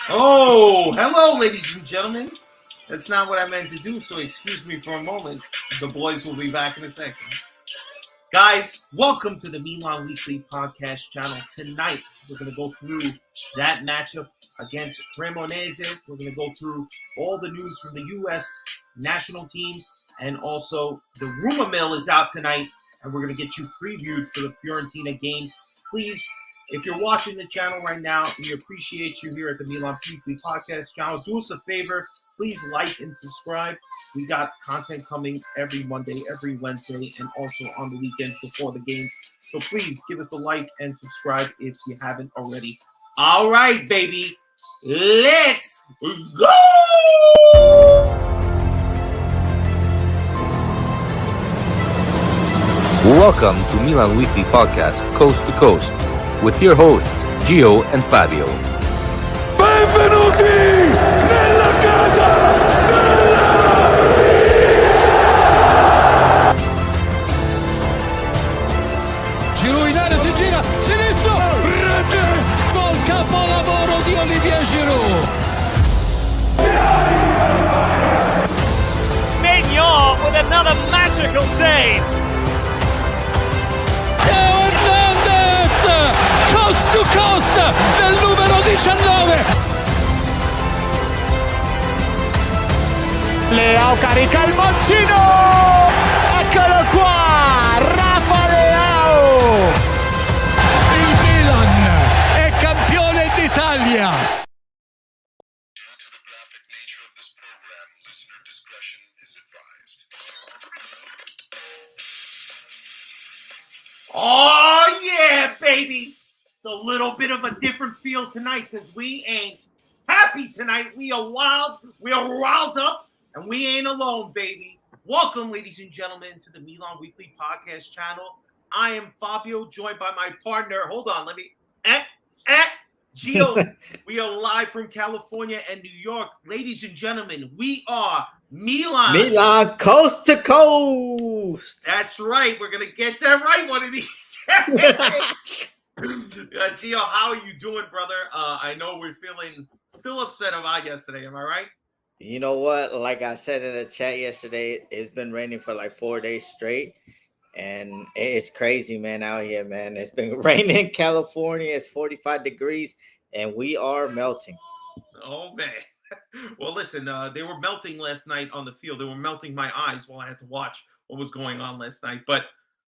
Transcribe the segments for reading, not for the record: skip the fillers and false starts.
Oh, hello, ladies and gentlemen. That's not what I meant to do, so excuse me for a moment. The boys will be back in a second. Guys, welcome to the Milan Weekly Podcast channel. Tonight, we're going to go through that matchup against Cremonese. We're going to go through all the news from the U.S. national team, and also the rumor mill is out tonight, and we're going to get you previewed for the Fiorentina game. Please, if you're watching the channel right now, we appreciate you here at the Milan Weekly Podcast channel. Do us a favor. Please like and subscribe. We got content coming every Monday, every Wednesday, and also on the weekends before the games. So please give us a like and subscribe if you haven't already. All right, baby. Let's go! Welcome to Milan Weekly Podcast, Coast to Coast, with your hosts, Geo and Fabio. Benvenuti nella casa Giro in area, si gira, sinistro, rete, gol capolavoro di Olivier Giroud. Mignon with another magical save. Coast to coast del numero 19. Leao carica il mancino. Eccolo qua, Rafa Leao. Il Milan è campione d'Italia. Due to the graphic nature of this program, listener discretion is advised. Oh, yeah, baby. It's a little bit of a different feel tonight because we ain't happy tonight. We are wild. We are riled up, and we ain't alone, baby. Welcome, ladies and gentlemen, to the Milan Weekly Podcast channel. I am Fabio, joined by my partner. Hold on, Geo. We are live from California and New York. Ladies and gentlemen, we are Milan. Milan, coast to coast. That's right. We're going to get that right one of these. Gio, how are you doing, brother? I know we're feeling still upset about yesterday. Am I right? You know what? Like I said in the chat yesterday, it's been raining for like 4 days straight. And it's crazy, man, out here, man. It's been raining in California. It's 45 degrees, and we are melting. Oh, man. Well, listen, they were melting last night on the field. They were melting my eyes while I had to watch what was going on last night. But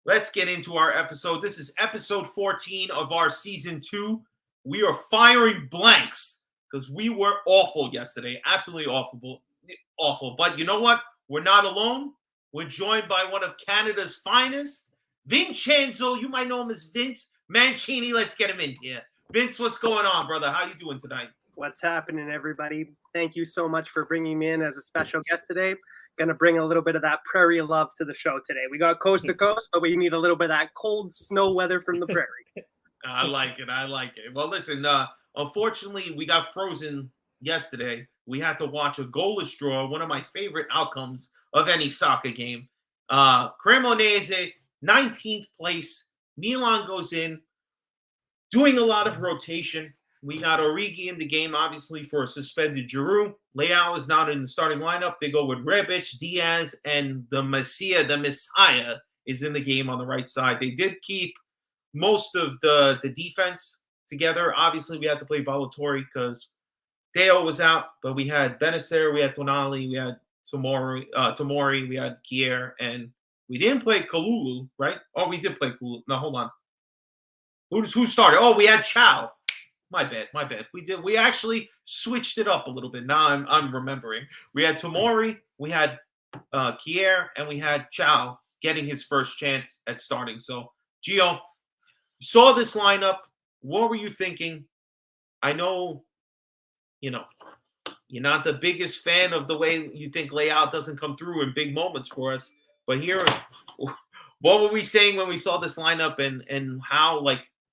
let's get into our episode. This is episode 14 of our season 2. We are firing blanks because we were awful yesterday. Absolutely awful. But you know what? We're not alone. We're joined by one of Canada's finest, Vincenzo. You might know him as Vince Mancini. Let's get him in here. Vince, what's going on, brother? How you doing tonight? What's happening, everybody? Thank you so much for bringing me in as a special guest today. Going to bring a little bit of that prairie love to the show today. We got coast to coast, but we need a little bit of that cold snow weather from the prairie. I like it. Well, listen, unfortunately, we got frozen yesterday. We had to watch a goalless draw, one of my favorite outcomes of any soccer game. Cremonese, 19th place. Milan goes in, doing a lot of rotation. We got Origi in the game, obviously, for a suspended Giroud. Leao is not in the starting lineup. They go with Rebic, Diaz, and the Messiah is in the game on the right side. They did keep most of the defense together. Obviously, we had to play Ballatore because Deo was out, but we had Benacer, we had Tonali, we had Tomori, we had Kier, and we didn't play Kalulu, right? Oh, we did play Kalulu. No, hold on. Who started? Oh, we had Chow. My bad. We actually switched it up a little bit. Now I'm remembering. We had Tomori, we had Kier, and we had Chow getting his first chance at starting. So, Gio, you saw this lineup. What were you thinking? I know, you're not the biggest fan of the way you think Leao doesn't come through in big moments for us. But here, what were we saying when we saw this lineup and how,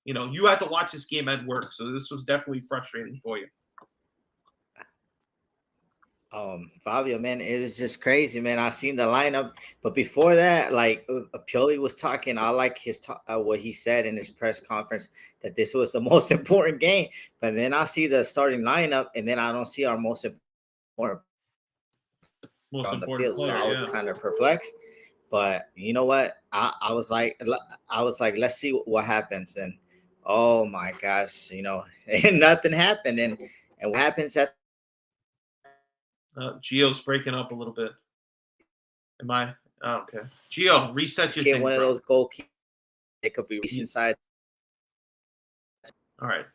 you had to watch this game at work, so this was definitely frustrating for you. Fabio, man, it was just crazy, man. I seen the lineup, but before that, like Pioli was talking, I like his what he said in his press conference that this was the most important game. But then I see the starting lineup, and then I don't see our most important on the field, so player, I was kind of perplexed. But you know what? I was like, let's see what happens, and oh my gosh, and nothing happened, and what happens at Geo's breaking up a little bit. Am I? Oh, okay. Geo, reset your get thing, one of bro. those goalkeepers? It could be reaching inside. All right.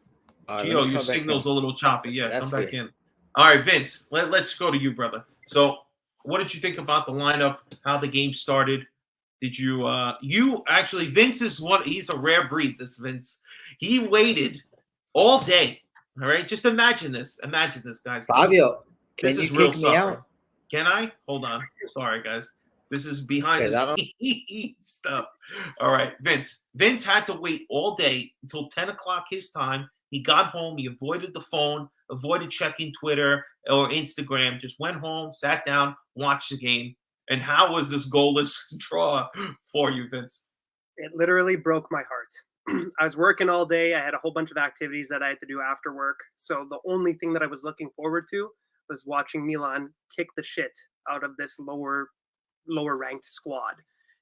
Let Geo, me your come back signal's in. a little choppy. Yeah, That's come back weird. in. All right, Vince, let's go to you, brother. So, what did you think about the lineup, how the game started? Did you actually, Vince is he's a rare breed, this Vince. He waited all day. All right, just imagine this. Imagine this, guys. Fabio, This can is you real kick me suffering. out? Can I? Hold on. Sorry, guys. This is behind the 'Cause I don't- scenes stuff. All right, Vince. Vince had to wait all day until 10 o'clock his time. He got home. He avoided the phone, avoided checking Twitter or Instagram, just went home, sat down, watched the game. And how was this goalless draw for you, Vince? It literally broke my heart. I was working all day. I had a whole bunch of activities that I had to do after work. So the only thing that I was looking forward to was watching Milan kick the shit out of this lower ranked squad.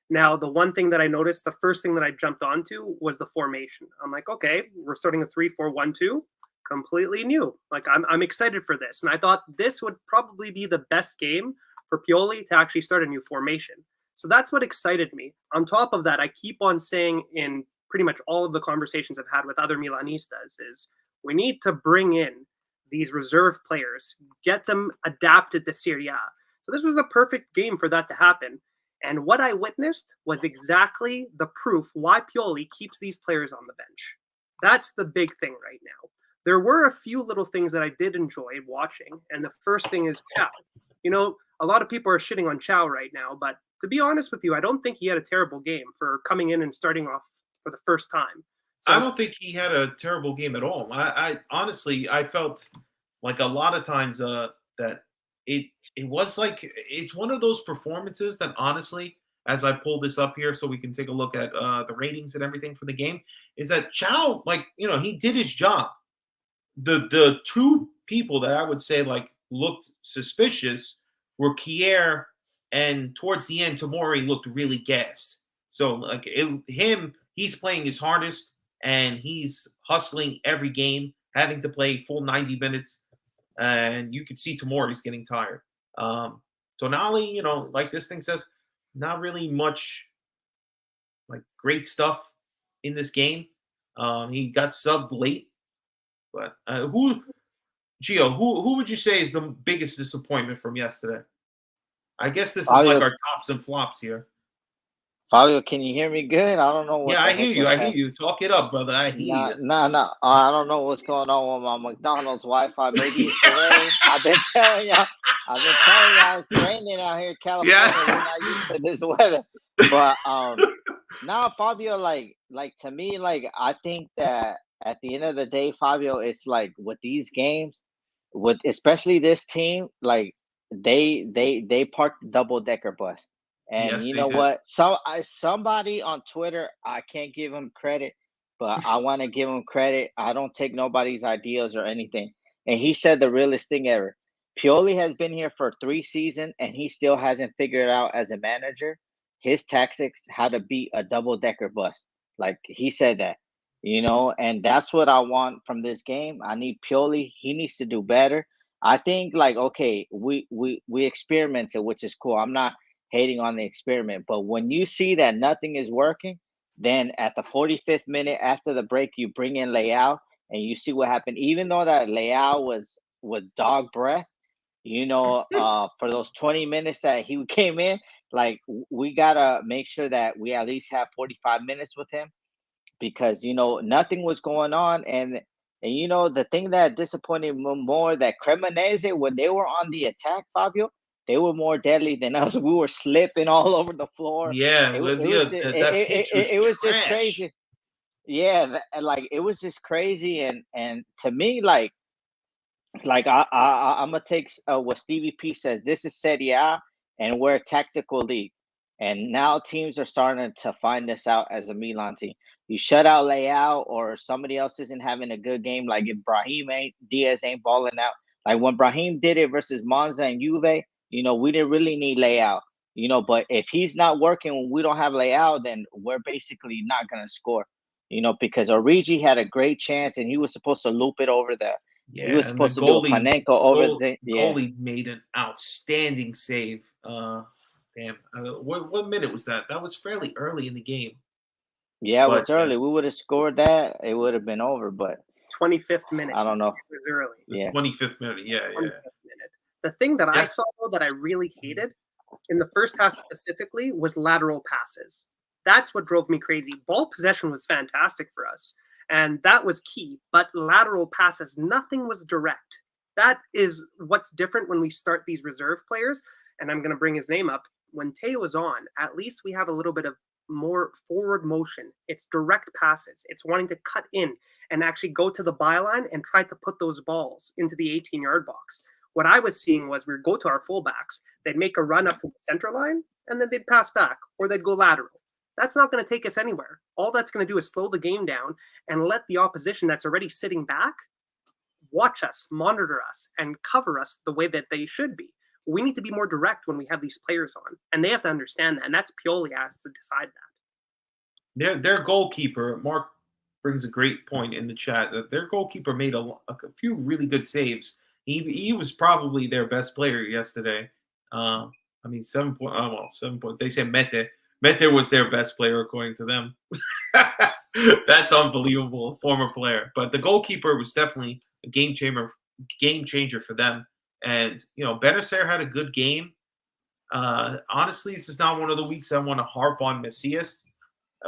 Now, the one thing that I noticed, the first thing that I jumped onto was the formation. I'm like, okay, we're starting a 3-4-1-2, completely new. Like I'm excited for this. And I thought this would probably be the best game for Pioli to actually start a new formation. So that's what excited me. On top of that, I keep on saying in pretty much all of the conversations I've had with other Milanistas is we need to bring in these reserve players, get them adapted to Serie A. So this was a perfect game for that to happen. And what I witnessed was exactly the proof why Pioli keeps these players on the bench. That's the big thing right now. There were a few little things that I did enjoy watching. And the first thing is Chow. A lot of people are shitting on Chow right now, but to be honest with you, I don't think he had a terrible game for coming in and starting off for the first time. So I don't think he had a terrible game at all. I honestly, I felt like a lot of times that it was like it's one of those performances that honestly, as I pull this up here so we can take a look at the ratings and everything for the game, is that Chow, like, he did his job. The two people that I would say like looked suspicious were Kier, and towards the end, Tomori looked really gassed. So like he's playing his hardest and he's hustling every game, having to play full 90 minutes, and you could see Tomori's getting tired. Tonali, like this thing says, not really much like great stuff in this game. He got subbed late, but who would you say is the biggest disappointment from yesterday? I guess this is Fabio, like our tops and flops here. Fabio, can you hear me good? I don't know what. Yeah, the I hear heck you. was I hear happening. you. Talk it up, brother. I hear you. No. I don't know what's going on with my McDonald's Wi-Fi. Maybe it's the rain. I've been telling y'all it's raining out here in California. Yeah. We're not used to this weather. But now Fabio, like to me, like I think that at the end of the day, Fabio, it's like with these games, with especially this team, like they parked the double-decker bus. And Yes, you they know did. what? Somebody on Twitter, I can't give him credit, but I want to give him credit. I don't take nobody's ideas or anything. And he said the realest thing ever. Pioli has been here for 3 seasons, and he still hasn't figured out as a manager his tactics how to beat a double-decker bus. Like he said that, and that's what I want from this game. I need Pioli. He needs to do better. I think like okay, we experimented, which is cool. I'm not hating on the experiment. But when you see that nothing is working, then at the 45th minute after the break, you bring in Leao and you see what happened. Even though that Leao was dog breath, for those 20 minutes that he came in, like we gotta make sure that we at least have 45 minutes with him because nothing was going on and the thing that disappointed me more that Cremonese when they were on the attack, Fabio, they were more deadly than us. We were slipping all over the floor. Yeah, that pitch was It was just trash. crazy. Yeah, like it was just crazy and to me like like I'm gonna take what Stevie P says. This is Serie A, and we're a tactical league. And now teams are starting to find this out as a Milan team. You shut out Leao, or somebody else isn't having a good game. Like if Diaz ain't balling out. Like when Brahim did it versus Monza and Juve, we didn't really need Leao. But if he's not working when we don't have Leao, then we're basically not gonna score. Because Origi had a great chance and he was supposed to loop it over the he Yeah, was and the supposed to do a Panenko over the goalie made an outstanding save. Damn, what minute was that? That was fairly early in the game. Yeah, it But was early. We would have scored that, it would have been over, but 25th minute. I don't know. It was early. Yeah. 25th minute. Yeah, 25th minute. The thing that I Yes. saw though that I really hated in the first half specifically was lateral passes. That's what drove me crazy. Ball possession was fantastic for us, and that was key. But lateral passes, nothing was direct. That is what's different when we start these reserve players. And I'm going to bring his name up. When Teo is on, at least we have a little bit of more forward motion. It's direct passes. It's wanting to cut in and actually go to the byline and try to put those balls into the 18-yard box. What I was seeing was we'd go to our fullbacks, they'd make a run up to the center line, and then they'd pass back, or they'd go lateral. That's not going to take us anywhere. All that's going to do is slow the game down and let the opposition that's already sitting back watch us, monitor us, and cover us the way that they should be. We need to be more direct when we have these players on, and they have to understand that, and that's Pioli has to decide that. Their goalkeeper, Mark brings a great point in the chat that their goalkeeper made a few really good saves. He was probably their best player yesterday. I mean, 7 point. Oh, well, 7 point. They said Mete. Mete was their best player according to them. That's unbelievable, former player. But the goalkeeper was definitely a game changer for them. And Benacer had a good game. Honestly, this is not one of the weeks I want to harp on Macias.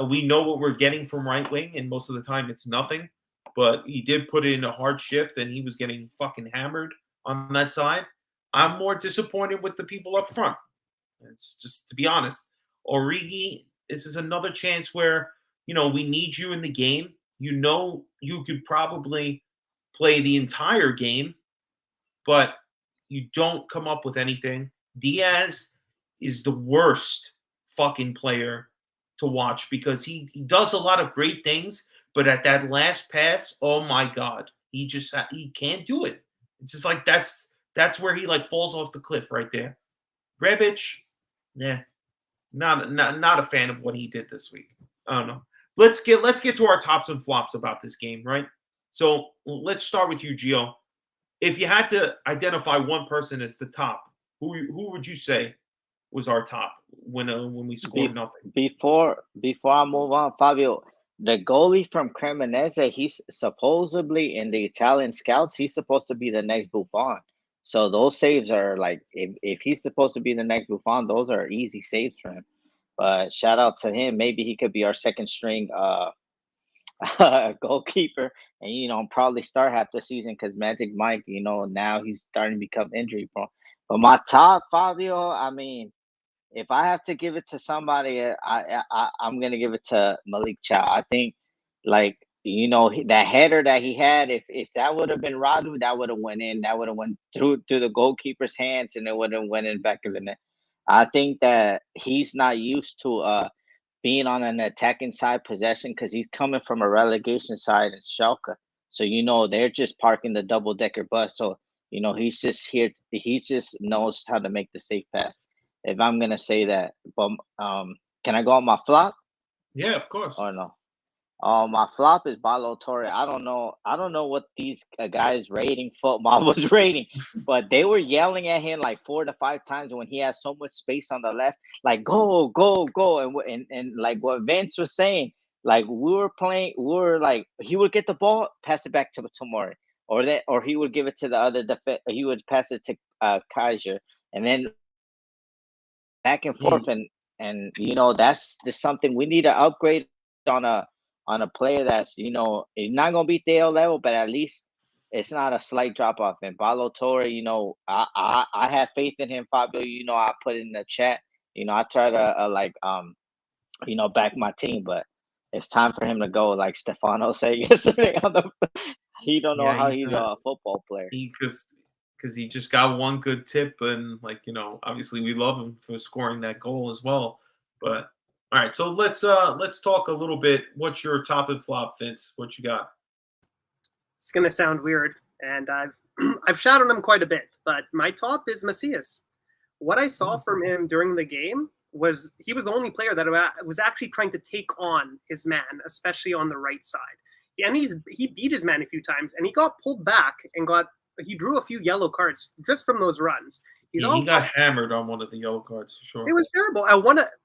We know what we're getting from right wing, and most of the time it's nothing. But he did put in a hard shift, and he was getting fucking hammered on that side. I'm more disappointed with the people up front. It's just, to be honest, Origi, this is another chance where, we need you in the game. You could probably play the entire game, but you don't come up with anything. Diaz is the worst fucking player to watch because he does a lot of great things, but at that last pass, oh my God, he can't do it. It's just like that's where he falls off the cliff right there. Rebic, not a fan of what he did this week. I don't know. Let's get to our tops and flops about this game, right? So let's start with you, Gio. If you had to identify one person as the top, who would you say was our top when we scored nothing? Before I move on, Fabio, the goalie from Cremonese, he's supposedly in the Italian scouts, he's supposed to be the next Buffon. So those saves are if he's supposed to be the next Buffon, those are easy saves for him. But shout out to him. Maybe he could be our second string goalkeeper, and probably start half the season because Magic Mike, now he's starting to become injury prone. But my top, Fabio, I mean, if I have to give it to somebody, I'm gonna give it to Malik Chow. I think, that header that he had, if that would have been Radu, that would have went in. That would have went through the goalkeeper's hands, and it would have went in back of the net. I think that he's not used to being on an attacking side possession because he's coming from a relegation side in Schalke. So they're just parking the double-decker bus. So he's just here. He just knows how to make the safe pass. If I'm gonna say that, but can I go on my flop? Yeah, of course. Or no? My flop is Balo Torre. I don't know what these guys rating football was rating, but they were yelling at him 4 to 5 times when he has so much space on the left, go, go, go, and like what Vince was saying, we were playing, he would get the ball, pass it back to Tomori, or he would give it to the other he would pass it to Kaiser, and then back and forth, and that's just something we need to upgrade on a player that's he's not gonna be Theo level, but at least it's not a slight drop off. And Balo Torre, I have faith in him, Fabio. I put it in the chat. I try to back my team, but it's time for him to go, like Stefano said yesterday on the He don't know Yeah, how he's he's a football player. because he just got one good tip, and obviously we love him for scoring that goal as well. But all right, so let's talk a little bit. What's your top and flop, Vince? What you got? It's gonna sound weird, and I've I've shadowed him quite a bit, but my top is Macias. What I saw from him during the game was he was the only player that was actually trying to take on his man, especially on the right side. And he beat his man a few times, and he got pulled back and he drew a few yellow cards just from those runs. He got hammered on one of the yellow cards for sure. It was terrible.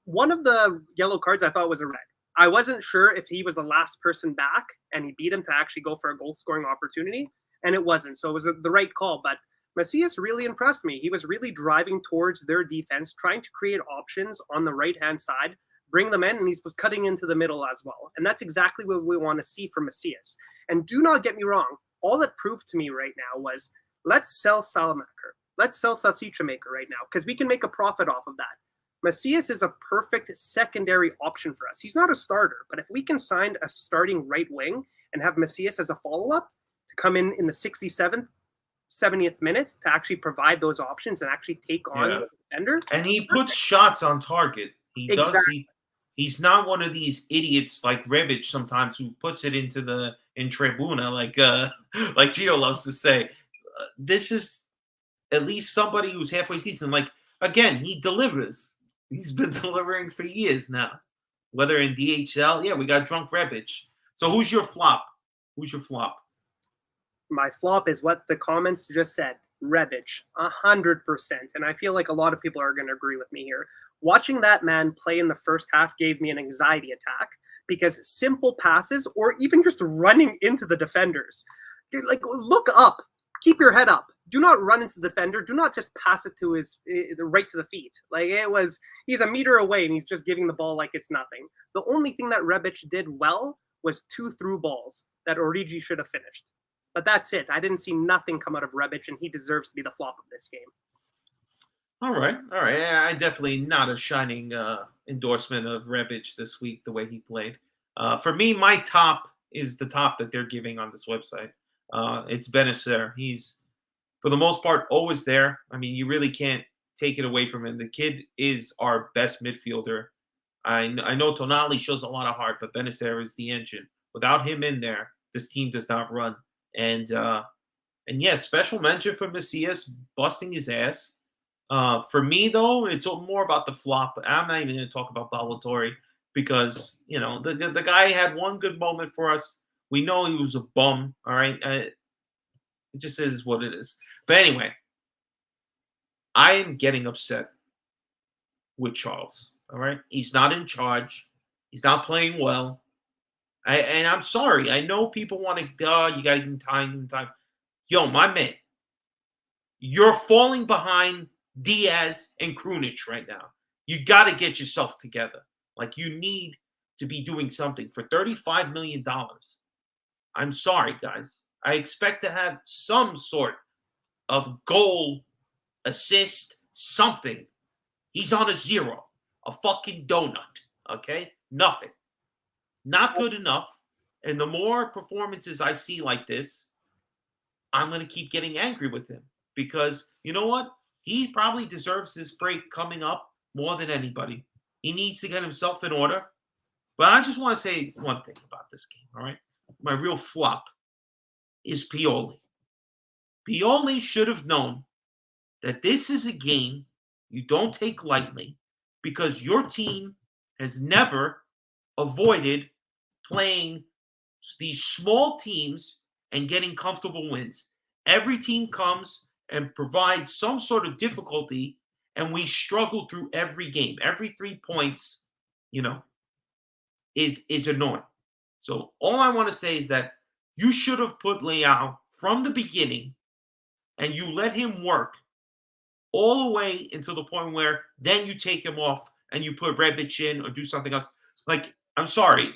One of the yellow cards I thought was a red. I wasn't sure if he was the last person back and he beat him to actually go for a goal scoring opportunity, and it wasn't. So it was the right call. But Macias really impressed me. He was really driving towards their defense, trying to create options on the right-hand side, bring them in, and he was cutting into the middle as well. And that's exactly what we want to see from Macias. And do not get me wrong. All that proved to me right now was let's sell Salamaker. Let's sell Salsicha Maker right now because we can make a profit off of that. Macias is a perfect secondary option for us. He's not a starter, but if we can sign a starting right wing and have Macias as a follow-up to come in the 67th, 70th minute to actually provide those options and actually take on the defender. And he puts shots on target. He does. He's not one of these idiots like Rebic sometimes who puts it in tribuna like Geo loves to say. This is at least somebody who's halfway decent. Like, again, he delivers. He's been delivering for years now. Whether in DHL, we got drunk Rebic. So who's your flop? My flop is what the comments just said. Rebic, 100%. And I feel like a lot of people are going to agree with me here. Watching that man play in the first half gave me an anxiety attack because simple passes or even just running into the defenders. Like, look up. Keep your head up. Do not run into the defender. Do not just pass it to right to the feet. Like, he's a meter away and he's just giving the ball like it's nothing. The only thing that Rebic did well was 2 through balls that Origi should have finished. But that's it. I didn't see nothing come out of Rebic, and he deserves to be the flop of this game. All right. I definitely not a shining endorsement of Rebic this week, the way he played. For me, my top is the top that they're giving on this website. It's Benacer. He's, for the most part, always there. I mean, you really can't take it away from him. The kid is our best midfielder. I know Tonali shows a lot of heart, but Benacer is the engine. Without him in there, this team does not run. And special mention for Macias busting his ass. For me, though, it's more about the flop. I'm not even going to talk about Ballatore because, the guy had one good moment for us. We know he was a bum, all right? It just is what it is. But anyway, I am getting upset with Charles, all right? He's not in charge. He's not playing well. And I'm sorry. I know people want to, you got to give him time. Yo, my man, you're falling behind Diaz and Krunic right now. You got to get yourself together. Like, you need to be doing something for $35 million. I'm sorry, guys. I expect to have some sort of goal, assist, something. He's on a 0, a fucking donut, okay? Nothing. Not good enough. And the more performances I see like this, I'm going to keep getting angry with him because you know what? He probably deserves this break coming up more than anybody. He needs to get himself in order. But I just want to say one thing about this game, all right? My real flop is Pioli. Pioli should have known that this is a game you don't take lightly because your team has never avoided playing these small teams and getting comfortable wins. Every team comes and provides some sort of difficulty, and we struggle through every game. Every 3 points, is annoying. So all I want to say is that you should have put Leao from the beginning, and you let him work all the way until the point where then you take him off and you put Rebic in or do something else. Like, I'm sorry.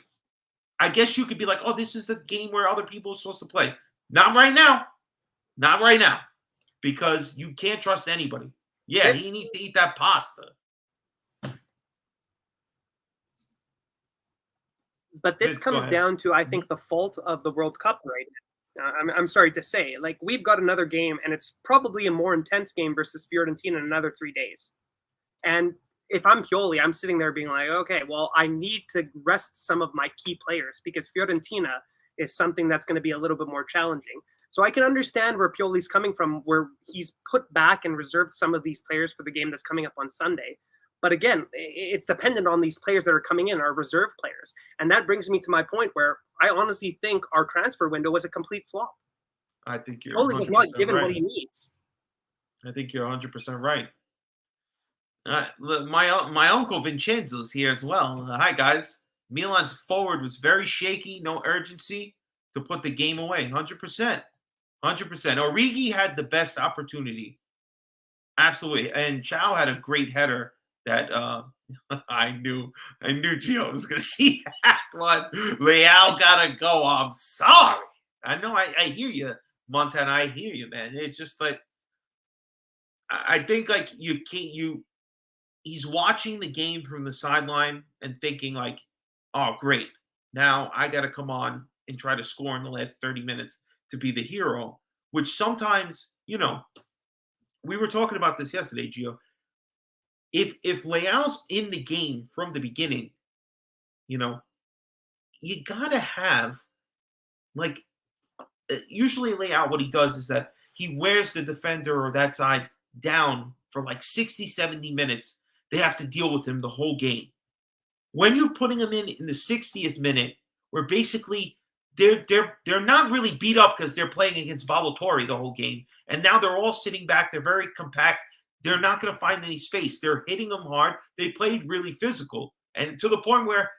I guess you could be like, oh, this is the game where other people are supposed to play. Not right now. Not right now. Because you can't trust anybody. Yeah, he needs to eat that pasta. But this comes down to, I think, the fault of the World Cup right now. I'm sorry to say, like, we've got another game, and it's probably a more intense game versus Fiorentina in another 3 days. And if I'm Pioli, I'm sitting there being like, okay, well, I need to rest some of my key players because Fiorentina is something that's going to be a little bit more challenging. So I can understand where Pioli's coming from, where he's put back and reserved some of these players for the game that's coming up on Sunday. But again, it's dependent on these players that are coming in, our reserve players. And that brings me to my point where I honestly think our transfer window was a complete flop. I think you're Pioli was not 100% given right. what he needs. I think you're 100% right. My uncle Vincenzo's here as well. Hi, guys. Milan's forward was very shaky, no urgency to put the game away. 100%. 100%. Origi had the best opportunity. Absolutely. And Chow had a great header that I knew Gio was going to see that one. Leao got to go. I'm sorry. I know. I hear you, Montana. I hear you, man. It's just like, I think like he's watching the game from the sideline and thinking like, oh, great. Now I got to come on and try to score in the last 30 minutes to be the hero, which sometimes, we were talking about this yesterday, Gio. If Leao's in the game from the beginning, you got to have like usually Leao, what he does is that he wears the defender or that side down for like 60, 70 minutes. They have to deal with him the whole game. When you're putting him in the 60th minute, where basically they're not really beat up because they're playing against Ballatore the whole game, and now they're all sitting back. They're very compact. They're not going to find any space. They're hitting them hard. They played really physical, and to the point where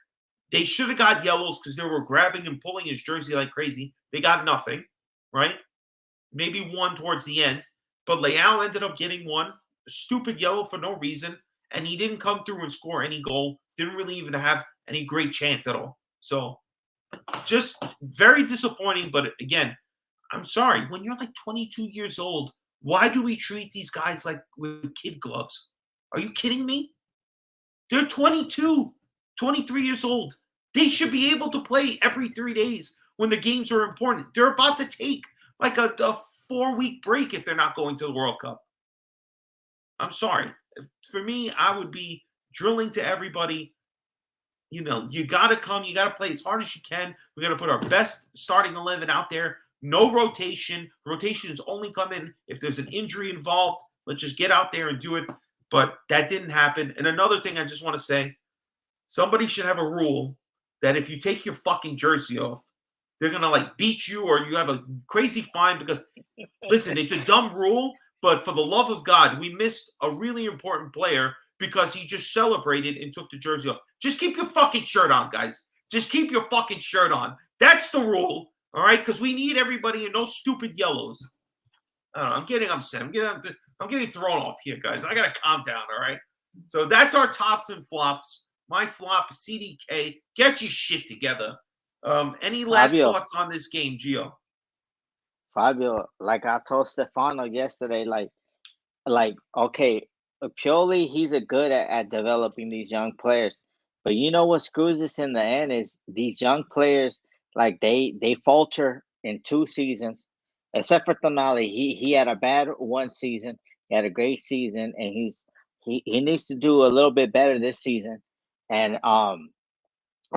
they should have got yellows because they were grabbing and pulling his jersey like crazy. They got nothing, right? Maybe one towards the end, but Leao ended up getting one, a stupid yellow for no reason, and he didn't come through and score any goal. Didn't really even have any great chance at all. So just very disappointing. But again, I'm sorry. When you're like 22 years old, why do we treat these guys like with kid gloves? Are you kidding me? They're 22, 23 years old. They should be able to play every 3 days when the games are important. They're about to take like a 4-week break if they're not going to the World Cup. I'm sorry. For me, I would be drilling to everybody. You got to come. You got to play as hard as you can. We got to put our best starting 11 out there. No rotation. Rotations only come in if there's an injury involved. Let's just get out there and do it. But that didn't happen. And another thing I just want to say, somebody should have a rule that if you take your fucking jersey off, they're going to like beat you or you have a crazy fine because, listen, it's a dumb rule, but for the love of God, we missed a really important player because he just celebrated and took the jersey off. Just keep your fucking shirt on, guys. Just keep your fucking shirt on. That's the rule, all right? Because we need everybody in those stupid yellows. I don't know. I'm getting upset. I'm getting thrown off here, guys. I got to calm down, all right? So that's our tops and flops. My flop, CDK. Get your shit together. Any last thoughts on this game, Gio? Fabio, like I told Stefano yesterday, like okay, Pioli, he's a good at developing these young players. But you know what screws us in the end is these young players, like they falter in 2 seasons, except for Tonali. He had a bad one season, he had a great season, and he needs to do a little bit better this season. And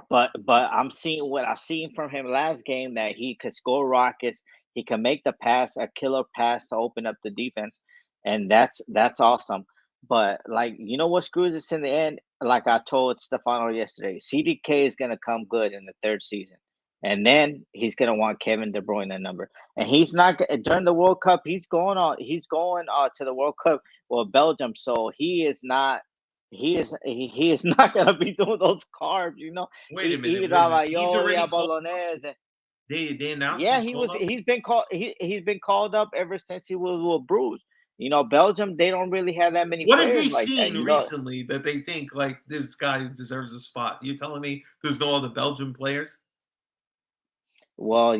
but I'm seeing what I seen from him last game, that he could score rockets, he can make the pass, a killer pass to open up the defense, and that's awesome. But like, you know what screws us in the end? Like I told Stefano yesterday, CDK is gonna come good in the 3rd season, and then he's gonna want Kevin De Bruyne a number, and he's not during the World Cup. He's going to the World Cup with Belgium, so he is not gonna be doing those carbs, Wait a minute. He's already Bolognese. They announced. Yeah, he's been called. He's been called up ever since he was with Bruges. Belgium, they don't really have that many. What have they like seen that, recently that they think like this guy deserves a spot? You're telling me there's no other Belgian players? Well,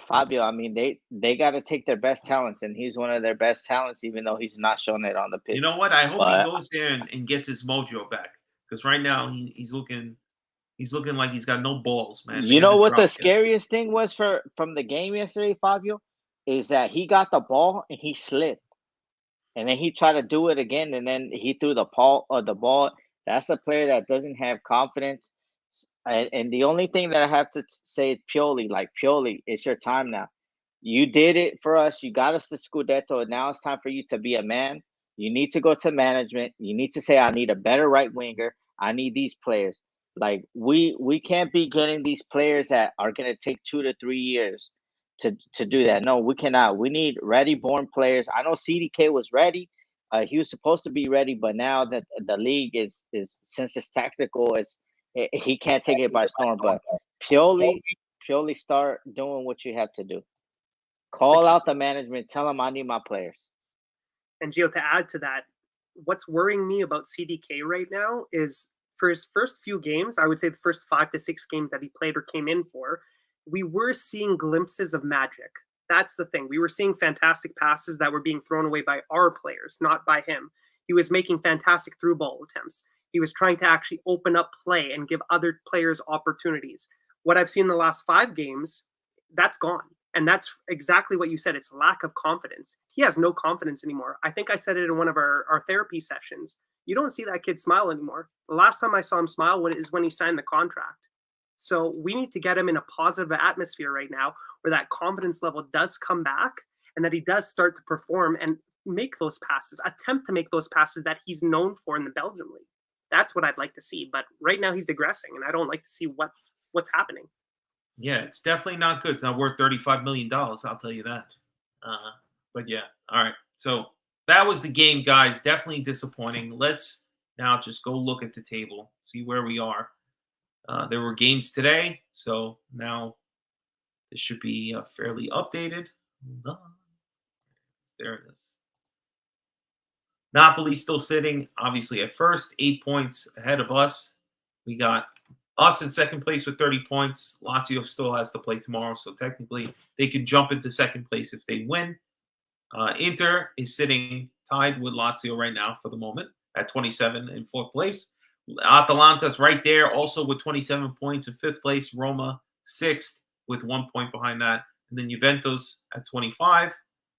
Fabio, I mean, they got to take their best talents, and he's one of their best talents, even though he's not showing it on the pitch. You know what? I hope he goes there and gets his mojo back, because right now he's looking He's looking like he's got no balls, man. You know what the scariest thing was from the game yesterday, Fabio, is that he got the ball and he slipped, and then he tried to do it again, and then he threw the ball. That's a player that doesn't have confidence. And the only thing that I have to say is Pioli, it's your time now. You did it for us. You got us the Scudetto. And now it's time for you to be a man. You need to go to management. You need to say, I need a better right winger. I need these players. Like we can't be getting these players that are going to take 2 to 3 years to do that. No, we cannot. We need ready-born players. I know CDK was ready. He was supposed to be ready, but now that the league is since it's tactical, he can't take it by storm. But Pioli, start doing what you have to do. Call out the management. Tell them I need my players. And Gio, to add to that, what's worrying me about CDK right now is for his first few games, I would say the first 5 to 6 games that he played or came in for, we were seeing glimpses of magic. That's the thing. We were seeing fantastic passes that were being thrown away by our players, not by him. He was making fantastic through ball attempts. He was trying to actually open up play and give other players opportunities. What I've seen in the last 5 games, that's gone. And that's exactly what you said. It's lack of confidence. He has no confidence anymore. I think I said it in one of our therapy sessions. You don't see that kid smile anymore. The last time I saw him smile is when he signed the contract. So we need to get him in a positive atmosphere right now where that confidence level does come back and that he does start to perform and make those passes, attempt to make those passes that he's known for in the Belgium league. That's what I'd like to see. But right now he's digressing, and I don't like to see what's happening. Yeah, it's definitely not good. It's not worth $35 million, I'll tell you that. But yeah, all right. So that was the game, guys. Definitely disappointing. Let's now just go look at the table, see where we are. There were games today, so now this should be fairly updated. Hold on. There it is. Napoli still sitting, obviously, at first, 8 points ahead of us. We got us in second place with 30 points. Lazio still has to play tomorrow, so technically they could jump into second place if they win. Inter is sitting tied with Lazio right now for the moment at 27 in fourth place. Atalanta's right there, also with 27 points in fifth place. Roma, sixth, with 1 point behind that. And then Juventus at 25.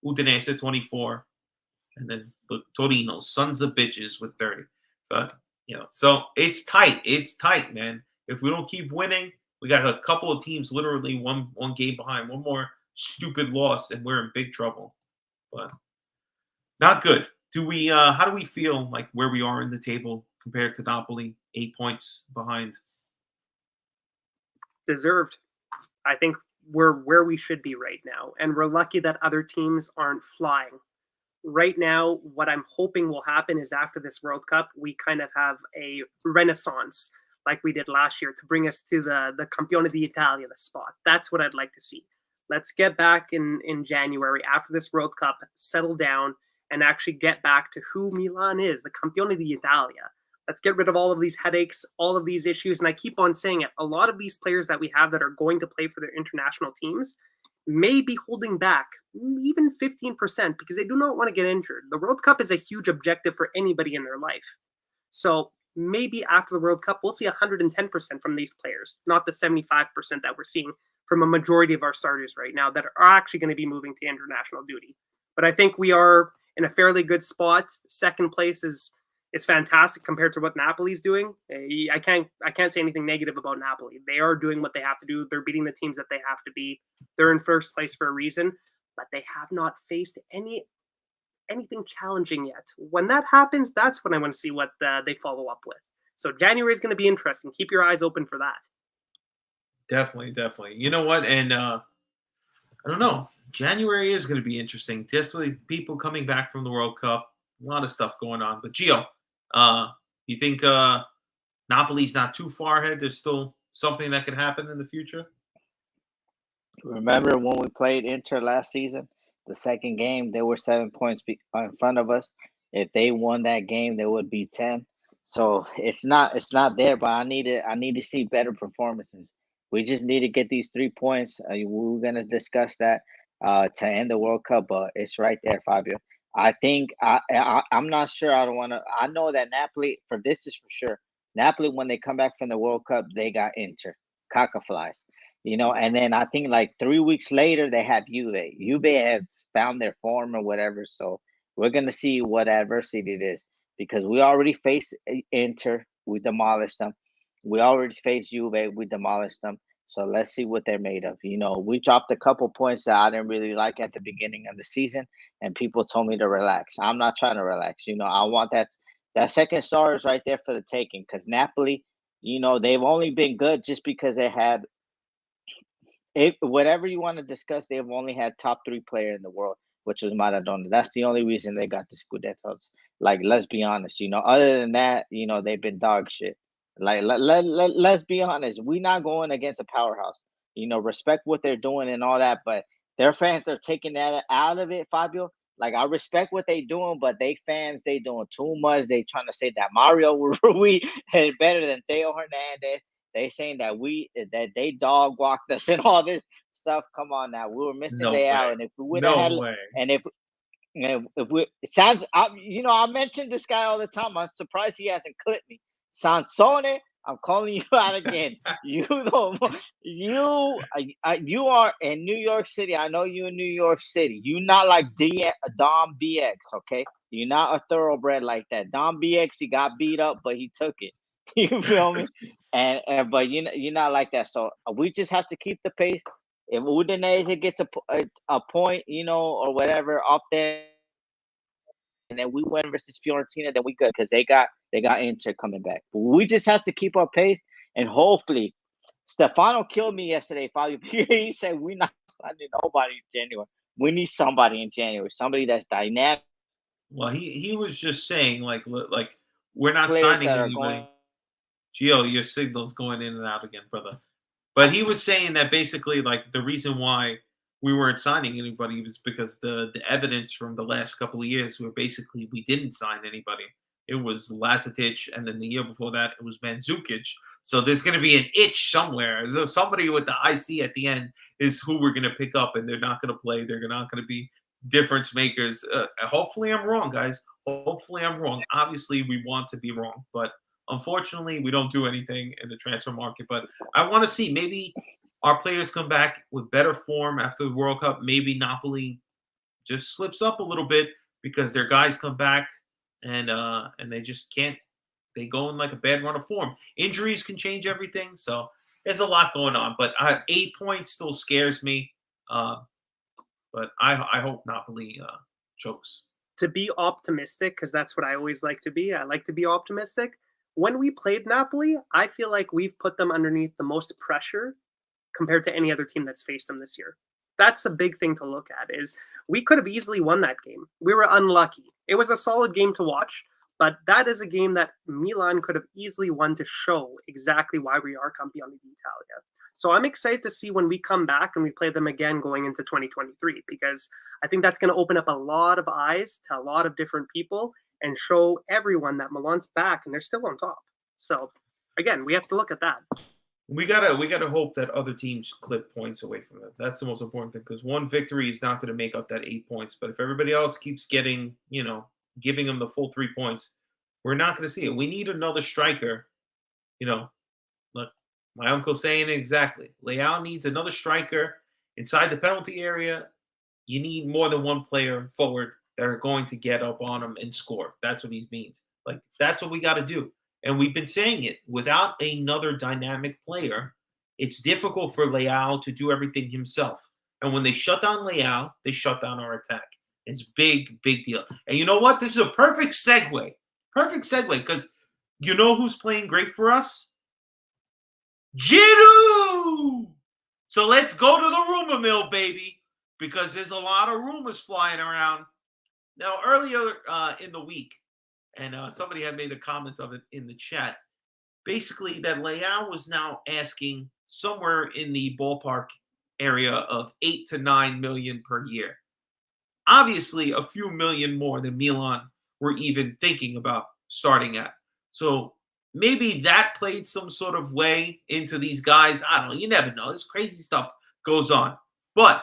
Udinese, 24. And then Torino, sons of bitches, with 30. But, so it's tight. It's tight, man. If we don't keep winning, we got a couple of teams literally one game behind. One more stupid loss, and we're in big trouble. But not good. How do we feel like where we are in the table compared to Napoli? 8 points behind. Deserved. I think we're where we should be right now. And we're lucky that other teams aren't flying. Right now, what I'm hoping will happen is after this World Cup, we kind of have a renaissance like we did last year to bring us to the Campione d'Italia, the spot. That's what I'd like to see. Let's get back in January after this World Cup, settle down, and actually get back to who Milan is, the Campione d'Italia. Let's get rid of all of these headaches, all of these issues. And I keep on saying it. A lot of these players that we have that are going to play for their international teams may be holding back even 15% because they do not want to get injured. The World Cup is a huge objective for anybody in their life. So maybe after the World Cup, we'll see 110% from these players, not the 75% that we're seeing from a majority of our starters right now that are actually going to be moving to international duty. But I think we are in a fairly good spot. Second place is fantastic compared to what Napoli's doing. I can't say anything negative about Napoli. They are doing what they have to do. They're beating the teams that they have to beat. They're in first place for a reason, but they have not faced anything challenging yet. When that happens, that's when I want to see what they follow up with. So January is going to be interesting. Keep your eyes open for that. Definitely. You know what? And I don't know. January is going to be interesting. Just with people coming back from the World Cup, a lot of stuff going on. But Gio, you think Napoli's not too far ahead? There's still something that could happen in the future? Remember when we played Inter last season? The second game, they were 7 points in front of us. If they won that game, they would be 10. So it's not there, but I need to see better performances. We just need to get these 3 points. We're gonna discuss that to end the World Cup, but it's right there, Fabio. I think I'm not sure. I know that Napoli for this is for sure. Napoli, when they come back from the World Cup, they got Inter, Caca flies. And then I think like 3 weeks later they have Juve. Juve has found their form or whatever. So we're gonna see what adversity it is because we already faced Inter, we demolished them. We already faced Juve, we demolished them. So let's see what they're made of. We dropped a couple points that I didn't really like at the beginning of the season, and people told me to relax. I'm not trying to relax. I want that second star is right there for the taking because Napoli, they've only been good just because they had whatever you want to discuss, they've only had top 3 player in the world, which was Maradona. That's the only reason they got the Scudettos. Like, let's be honest, other than that, they've been dog shit. Like, let's be honest. We're not going against a powerhouse. Respect what they're doing and all that, but their fans are taking that out of it, Fabio. Like, I respect what they doing, but they doing too much. They trying to say that Mario Rui is better than Theo Hernandez. They saying that they dog walked us and all this stuff. Come on now, we were missing No Leao, way. and if we would have had, No way. and if we it sounds, I mention this guy all the time. I'm surprised he hasn't clipped me. Sansone, I'm calling you out again. You are in New York City. I know you in New York City. You not like Dom BX, okay? You're not a thoroughbred like that. Dom BX, he got beat up, but he took it. You feel me? But you're not like that. So we just have to keep the pace. If Udinese gets a point, or whatever off there, and then we win versus Fiorentina, then we good because they got Inter coming back. But we just have to keep our pace, and hopefully, Stefano killed me yesterday. Fabio, he said we're not signing nobody in January. We need somebody in January, somebody that's dynamic. Well, he was just saying like we're not Players signing that are anybody. going. Gio, your signal's going in and out again, brother. But he was saying that basically, like, the reason why we weren't signing anybody was because the evidence from the last couple of years were basically we didn't sign anybody. It was Lazetic, and then the year before that, it was Mandzukic. So there's going to be an itch somewhere. So somebody with the IC at the end is who we're going to pick up, and they're not going to play. They're not going to be difference makers. Hopefully I'm wrong, guys. Hopefully I'm wrong. Obviously, we want to be wrong, but unfortunately, we don't do anything in the transfer market. But I want to see maybe our players come back with better form after the World Cup. Maybe Napoli just slips up a little bit because their guys come back and they just can't. They go in like a bad run of form. Injuries can change everything, so there's a lot going on. But 8 points still scares me. But I hope Napoli chokes. To be optimistic, because that's what I always like to be. I like to be optimistic. When we played Napoli, I feel like we've put them underneath the most pressure compared to any other team that's faced them this year. That's a big thing to look at, is we could have easily won that game. We were unlucky. It was a solid game to watch, but that is a game that Milan could have easily won to show exactly why we are Campioni d'Italia. So I'm excited to see when we come back and we play them again going into 2023, because I think that's going to open up a lot of eyes to a lot of different people and show everyone that Milan's back and they're still on top. So again, we have to look at that. We gotta hope that other teams clip points away from it. That's the most important thing, because one victory is not going to make up that 8 points. But if everybody else keeps getting, giving them the full 3 points, we're not going to see it. We need another striker. Look, my uncle's saying it exactly. Leao needs another striker inside the penalty area. You need more than one player forward that are going to get up on him and score. That's what he means. Like, that's what we got to do. And we've been saying it. Without another dynamic player, it's difficult for Leao to do everything himself. And when they shut down Leao, they shut down our attack. It's big, big deal. And you know what? This is a perfect segue. Perfect segue, because you know who's playing great for us? Giroud! So let's go to the rumor mill, baby, because there's a lot of rumors flying around. Now, earlier in the week, and somebody had made a comment of it in the chat, basically that Leao was now asking somewhere in the ballpark area of 8 to 9 million per year. Obviously, a few million more than Milan were even thinking about starting at. So maybe that played some sort of way into these guys. I don't know. You never know. This crazy stuff goes on. But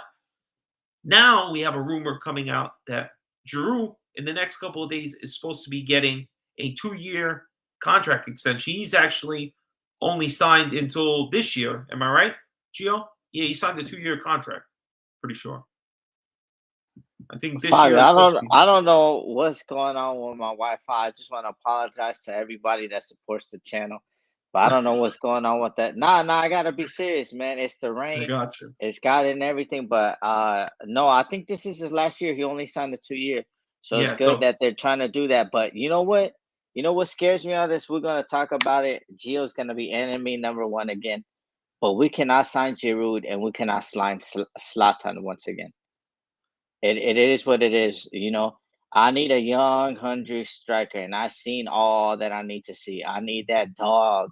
now we have a rumor coming out that Giroud in the next couple of days is supposed to be getting a 2-year, contract extension. He's actually only signed until this year. Am I right, Gio? Yeah, he signed a 2-year contract. Pretty sure. I think this Fabio, year. I don't know what's going on with my Wi-Fi. I just want to apologize to everybody that supports the channel, but I don't know what's going on with that. Nah, I gotta be serious, man. It's the I rain. got you. It's got it and everything, but no, I think this is his last year. He only signed a 2-year, so it's Yeah. good So that they're trying to do that. But you know what? You know what scares me on this? We're gonna talk about it. Gio's gonna be enemy number 1 again, but we cannot sign Giroud and we cannot sign Zlatan once again. It is what it is, you know. I need a young, hungry striker, and I've seen all that I need to see. I need that dog,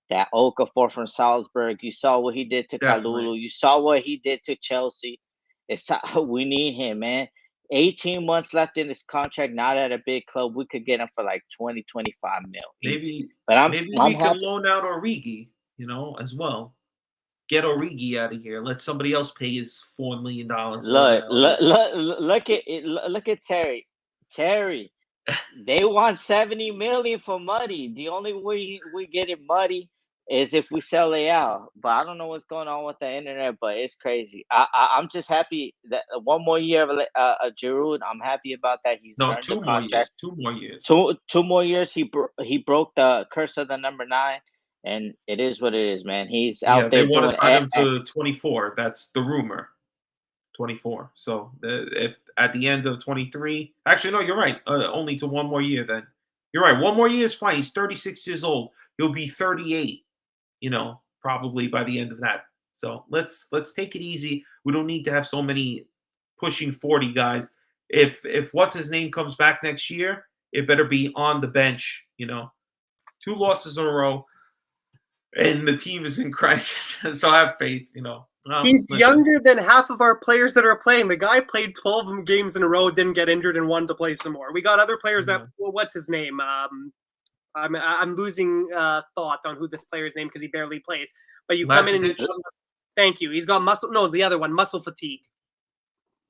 that Okafor from Salzburg. You saw what he did to definitely. Kalulu. You saw what he did to Chelsea. We need him, man. 18 months left in this contract, not at a big club. We could get him for like 20, 25 mil. Easy. But Maybe I'm we can happy. loan out Origi, as well. Get Origi out of here. Let somebody else pay his $4 million. Look at Terry. Terry, they want 70 million for Muddy. The only way we get it Muddy is if we sell it out. But I don't know what's going on with the internet, but it's crazy. I'm just happy that 1 more year of Giroud. I'm happy about that. He's No, earned the 2 more years. contract. 2 more years. Two more years. He broke the curse of the number 9, and it is what it is, man. He's Yeah, out they there want to doing sign him to 24. That's the rumor. 24. So if at the end of 23, actually no, you're right. Only to 1 more year. Then you're right. 1 more year is fine. He's 36 years old. He'll be 38. Probably by the end of that. So let's take it easy. We don't need to have so many pushing 40 guys. If what's his name comes back next year, it better be on the bench. 2 losses in a row, and the team is in crisis. So have faith. He's Listen. younger than half of our players that are playing. The guy played 12 games in a row, didn't get injured, and wanted to play some more. We got other players that. Well, what's his name? I'm losing thought on who this player's name because he barely plays. But you come in and you show us, thank you. He's got muscle. No, the other one, muscle fatigue.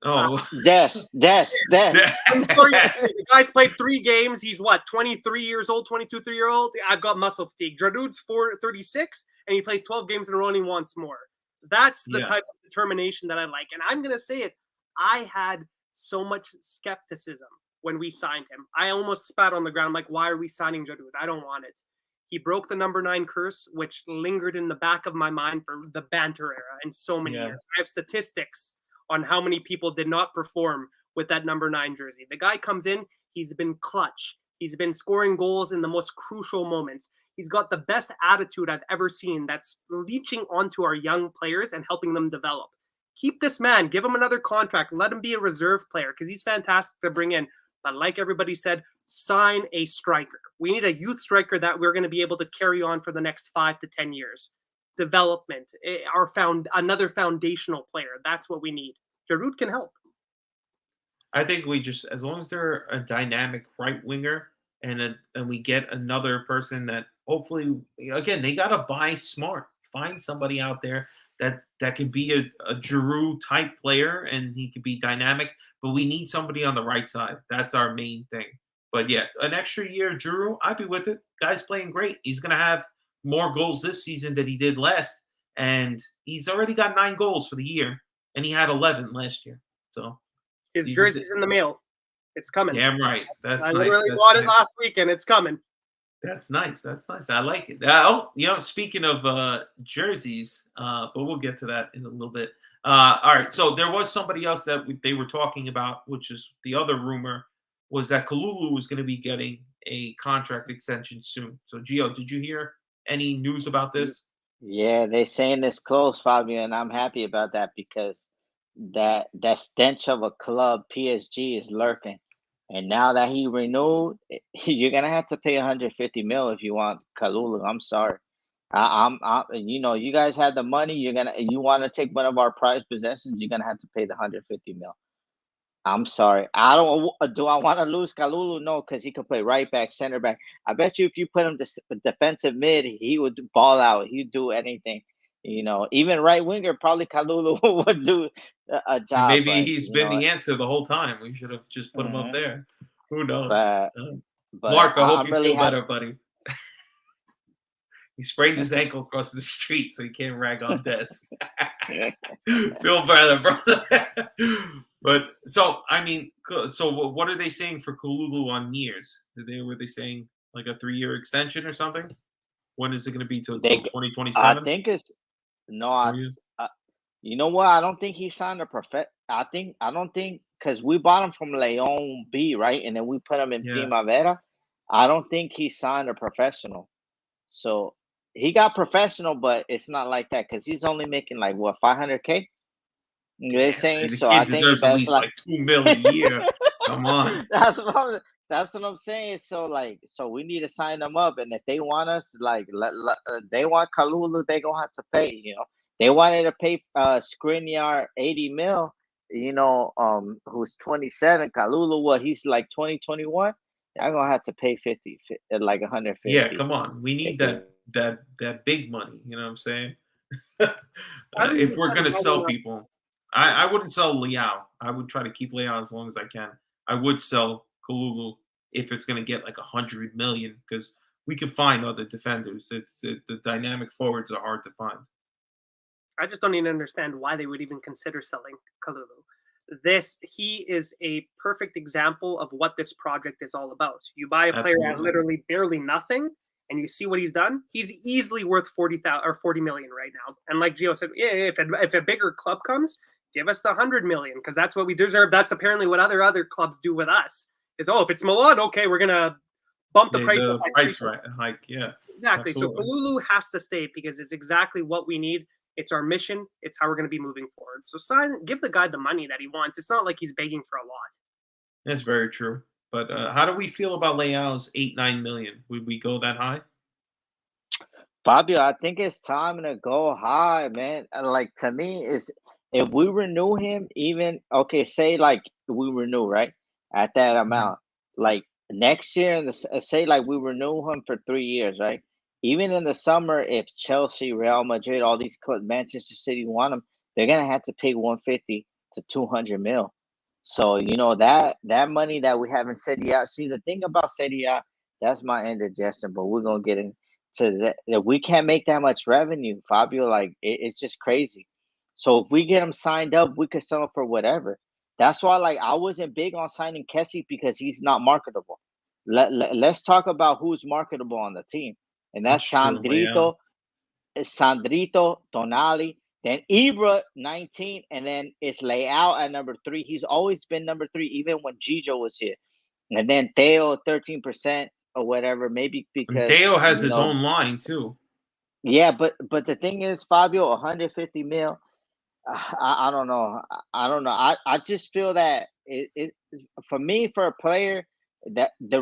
Oh, Des. I'm sorry to say, the guy's played 3 games. He's what, 23 years old, 22, 3-year-old? I've got muscle fatigue. Giroud's 36, and he plays 12 games in a row and he wants more. That's the type of determination that I like. And I'm going to say it. I had so much skepticism when we signed him. I almost spat on the ground. I'm like, why are we signing Giroud? I don't want it. He broke the number 9 curse, which lingered in the back of my mind for the banter era in so many years. I have statistics on how many people did not perform with that number 9 jersey. The guy comes in, he's been clutch. He's been scoring goals in the most crucial moments. He's got the best attitude I've ever seen that's reaching onto our young players and helping them develop. Keep this man, give him another contract, let him be a reserve player because he's fantastic to bring in. But like everybody said, sign a striker. We need a youth striker that we're going to be able to carry on for the next 5 to 10 years. Development, another foundational player. That's what we need. Giroud can help. I think we just, as long as they're a dynamic right winger and we get another person that hopefully, again, they got to buy smart. Find somebody out there that can be a Giroud type player and he could be dynamic, but we need somebody on the right side. That's our main thing. But yeah, an extra year, Giroud, I'd be with it. Guy's playing great. He's going to have more goals this season than he did last. And he's already got 9 goals for the year. And he had 11 last year. So his jersey's in the mail. It's coming. Damn right. That's I nice. literally bought it last week and it's coming. That's nice. I like it. Speaking of jerseys, but we'll get to that in a little bit. All right. So there was somebody else that they were talking about, which is the other rumor, was that Kalulu was going to be getting a contract extension soon. So, Gio, did you hear any news about this? Yeah, they're saying it's close, Fabio, and I'm happy about that because that stench of a club, PSG, is lurking. And now that he renewed, you're gonna have to pay 150 mil if you want Kalulu. I'm sorry. You guys have the money. You want to take one of our prized possessions, you're gonna have to pay the 150 mil. I'm sorry. I want to lose Kalulu? No, because he could play right back, center back. I bet you if you put him defensive mid, he would ball out. He'd do anything. Even right winger, probably Kalulu would do a job. Maybe he's been the answer the whole time. We should have just put him up there. Who knows? But Mark, I hope you really feel better, buddy. He sprained his ankle across the street, so he can't rag on desk. Feel better, brother. But so I mean, so what are they saying for Kalulu on years? Were they saying like a 3-year extension or something? When is it going to be till They, 2027? I think it's no. 4 years? You know what? I don't think he signed a I don't think because we bought him from Leon B, right, and then we put him in Yeah. Primavera. I don't think he signed a professional. So he got professional, but it's not like that because he's only making like what, 500K. They're saying The so. kid I think deserves at that's least like like $2 million a year. Come on. that's what I'm saying. So we need to sign them up, and if they want us, like they want Kalulu, they gonna have to pay. You know, they wanted to pay Skriniar 80 mil. You know, who's 27. Kalulu, what, he's like 2021. I'm gonna have to pay 50, like 150. Yeah, come on. We need that big money. You know what I'm saying? If we're gonna sell people, I wouldn't sell Liao. I would try to keep Liao as long as I can. I would sell Kalulu if it's gonna get like 100 million because we can find other defenders. It's the dynamic forwards are hard to find. I just don't even understand why they would even consider selling Kalulu. He is a perfect example of what this project is all about. You buy a player at literally barely nothing, and you see what he's done. He's easily worth 40 million right now. And like Gio said, if a bigger club comes, give us the 100 million because that's what we deserve. That's apparently what other clubs do with us. Is if it's Milan, okay, we're gonna bump the price up. Hike, yeah, exactly. Absolutely. So Kalulu has to stay because it's exactly what we need. It's our mission. It's how we're going to be moving forward. So give the guy the money that he wants. It's not like he's begging for a lot. That's very true. But how do we feel about Leao's 8-9 million? Would we go that high? Fabio, I think it's time to go high, man. Like, to me, is if we renew him, even say like we renew right at that amount, like next year, and say like we renew him for 3 years, right? Even in the summer, if Chelsea, Real Madrid, all these clubs, Manchester City want him, they're gonna have to pay 150 to 200 mil. So you know that money that we have in Serie A. See, the thing about Serie A, that's my indigestion, but we're gonna get into that. We can't make that much revenue, Fabio. Like it's just crazy. So if we get him signed up, we could sell him for whatever. That's why, like, I wasn't big on signing Kessie because he's not marketable. Let's talk about who's marketable on the team. And that's Sandrito, Tonali, then Ibra 19, and then it's Leao at number 3. He's always been number 3, even when Gio was here. And then Theo 13% or whatever, maybe because and Theo has his own line too. Yeah, but the thing is, Fabio, 150 mil. I don't know. I just feel that it for me, for a player, that the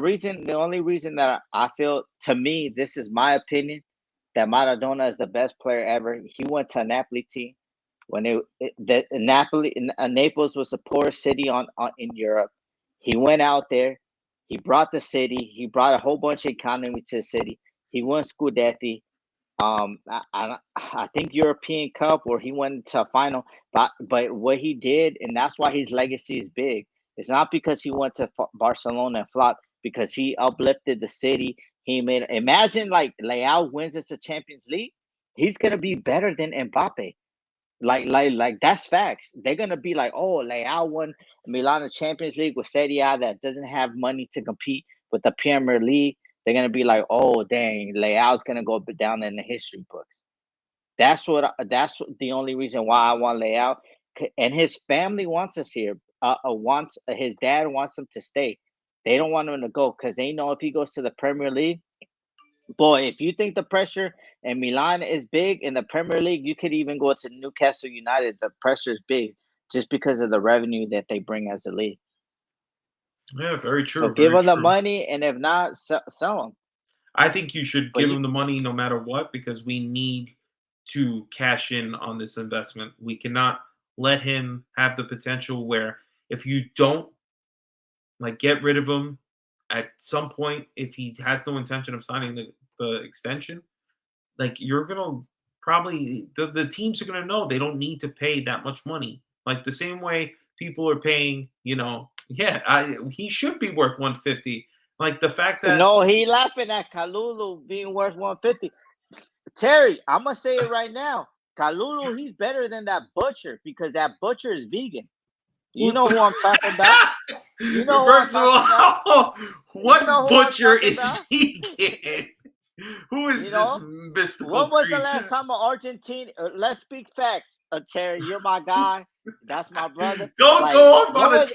only reason that I feel, to me, this is my opinion, that Maradona is the best player ever. He went to a Napoli team when Naples was the poorest city in Europe. He went out there, he brought the city, he brought a whole bunch of economy to the city. He won Scudetti. I think European Cup, where he went to a final, but what he did, and that's why his legacy is big. It's not because he went to Barcelona and flopped, because he uplifted the city. Imagine like Leao wins us the Champions League, he's gonna be better than Mbappe. Like that's facts. They're gonna be like, oh, Leao won Milan the Champions League with Serie A that doesn't have money to compete with the Premier League. They're gonna be like, oh dang, Leao's gonna go down in the history books. That's the only reason why I want Leao, and his family wants us here. His dad wants him to stay. They don't want him to go because they know if he goes to the Premier League, boy, if you think the pressure in Milan is big in the Premier League, you could even go to Newcastle United. The pressure is big just because of the revenue that they bring as a league. Yeah, very true. So give him the money, and if not, sell him. I think you should give him the money no matter what, because we need to cash in on this investment. We cannot let him have the potential where if you don't get rid of him at some point, if he has no intention of signing the extension, you're gonna probably the teams are gonna know they don't need to pay that much money. Like the same way people are paying, he should be worth 150. Like the fact that No, he laughing at Kalulu being worth 150. Terry, I'm gonna say it right now. Kalulu, he's better than that butcher because that butcher is vegan. You know who I'm talking about? You know who I'm First of talking all, what You know who I'm butcher talking is about? vegan? Who is You this know? mystical When was creature? the last time an Argentine? Let's speak facts, Terry. You're my guy. That's my brother. Don't Like, go off when on a was,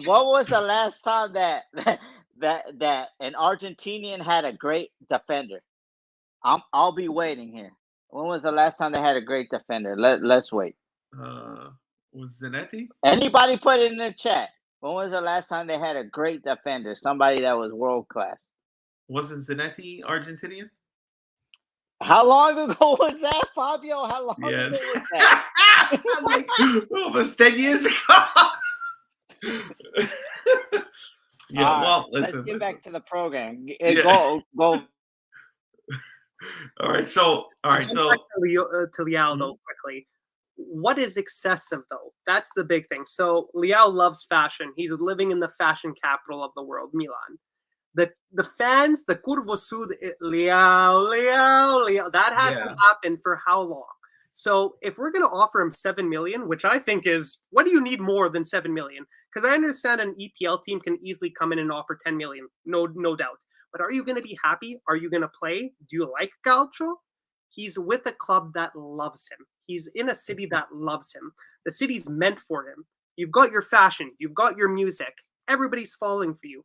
when was the last time that that an Argentinian had a great defender? I'll be waiting here. When was the last time they had a great defender? Let's wait. Was Zanetti? Anybody put it in the chat. When was the last time they had a great defender? Somebody that was world class. Wasn't Zanetti Argentinian? How long ago was that, Fabio? How long ago Yes. was that? Like almost 10 years ago. Yeah, All right, well, listen. let's get back to the program. Yeah. Go. All right, so Back to Liao though quickly. What is excessive though? That's the big thing. So Liao loves fashion. He's living in the fashion capital of the world, Milan. The fans, the Curvo Sud, Liao, that hasn't happened for how long? So if we're going to offer him 7 million, which I think is, what do you need more than 7 million? Because I understand an EPL team can easily come in and offer 10 million, no doubt. But are you going to be happy? Are you going to play? Do you like Calcio? He's with a club that loves him. He's in a city that loves him. The city's meant for him. You've got your fashion. You've got your music. Everybody's falling for you.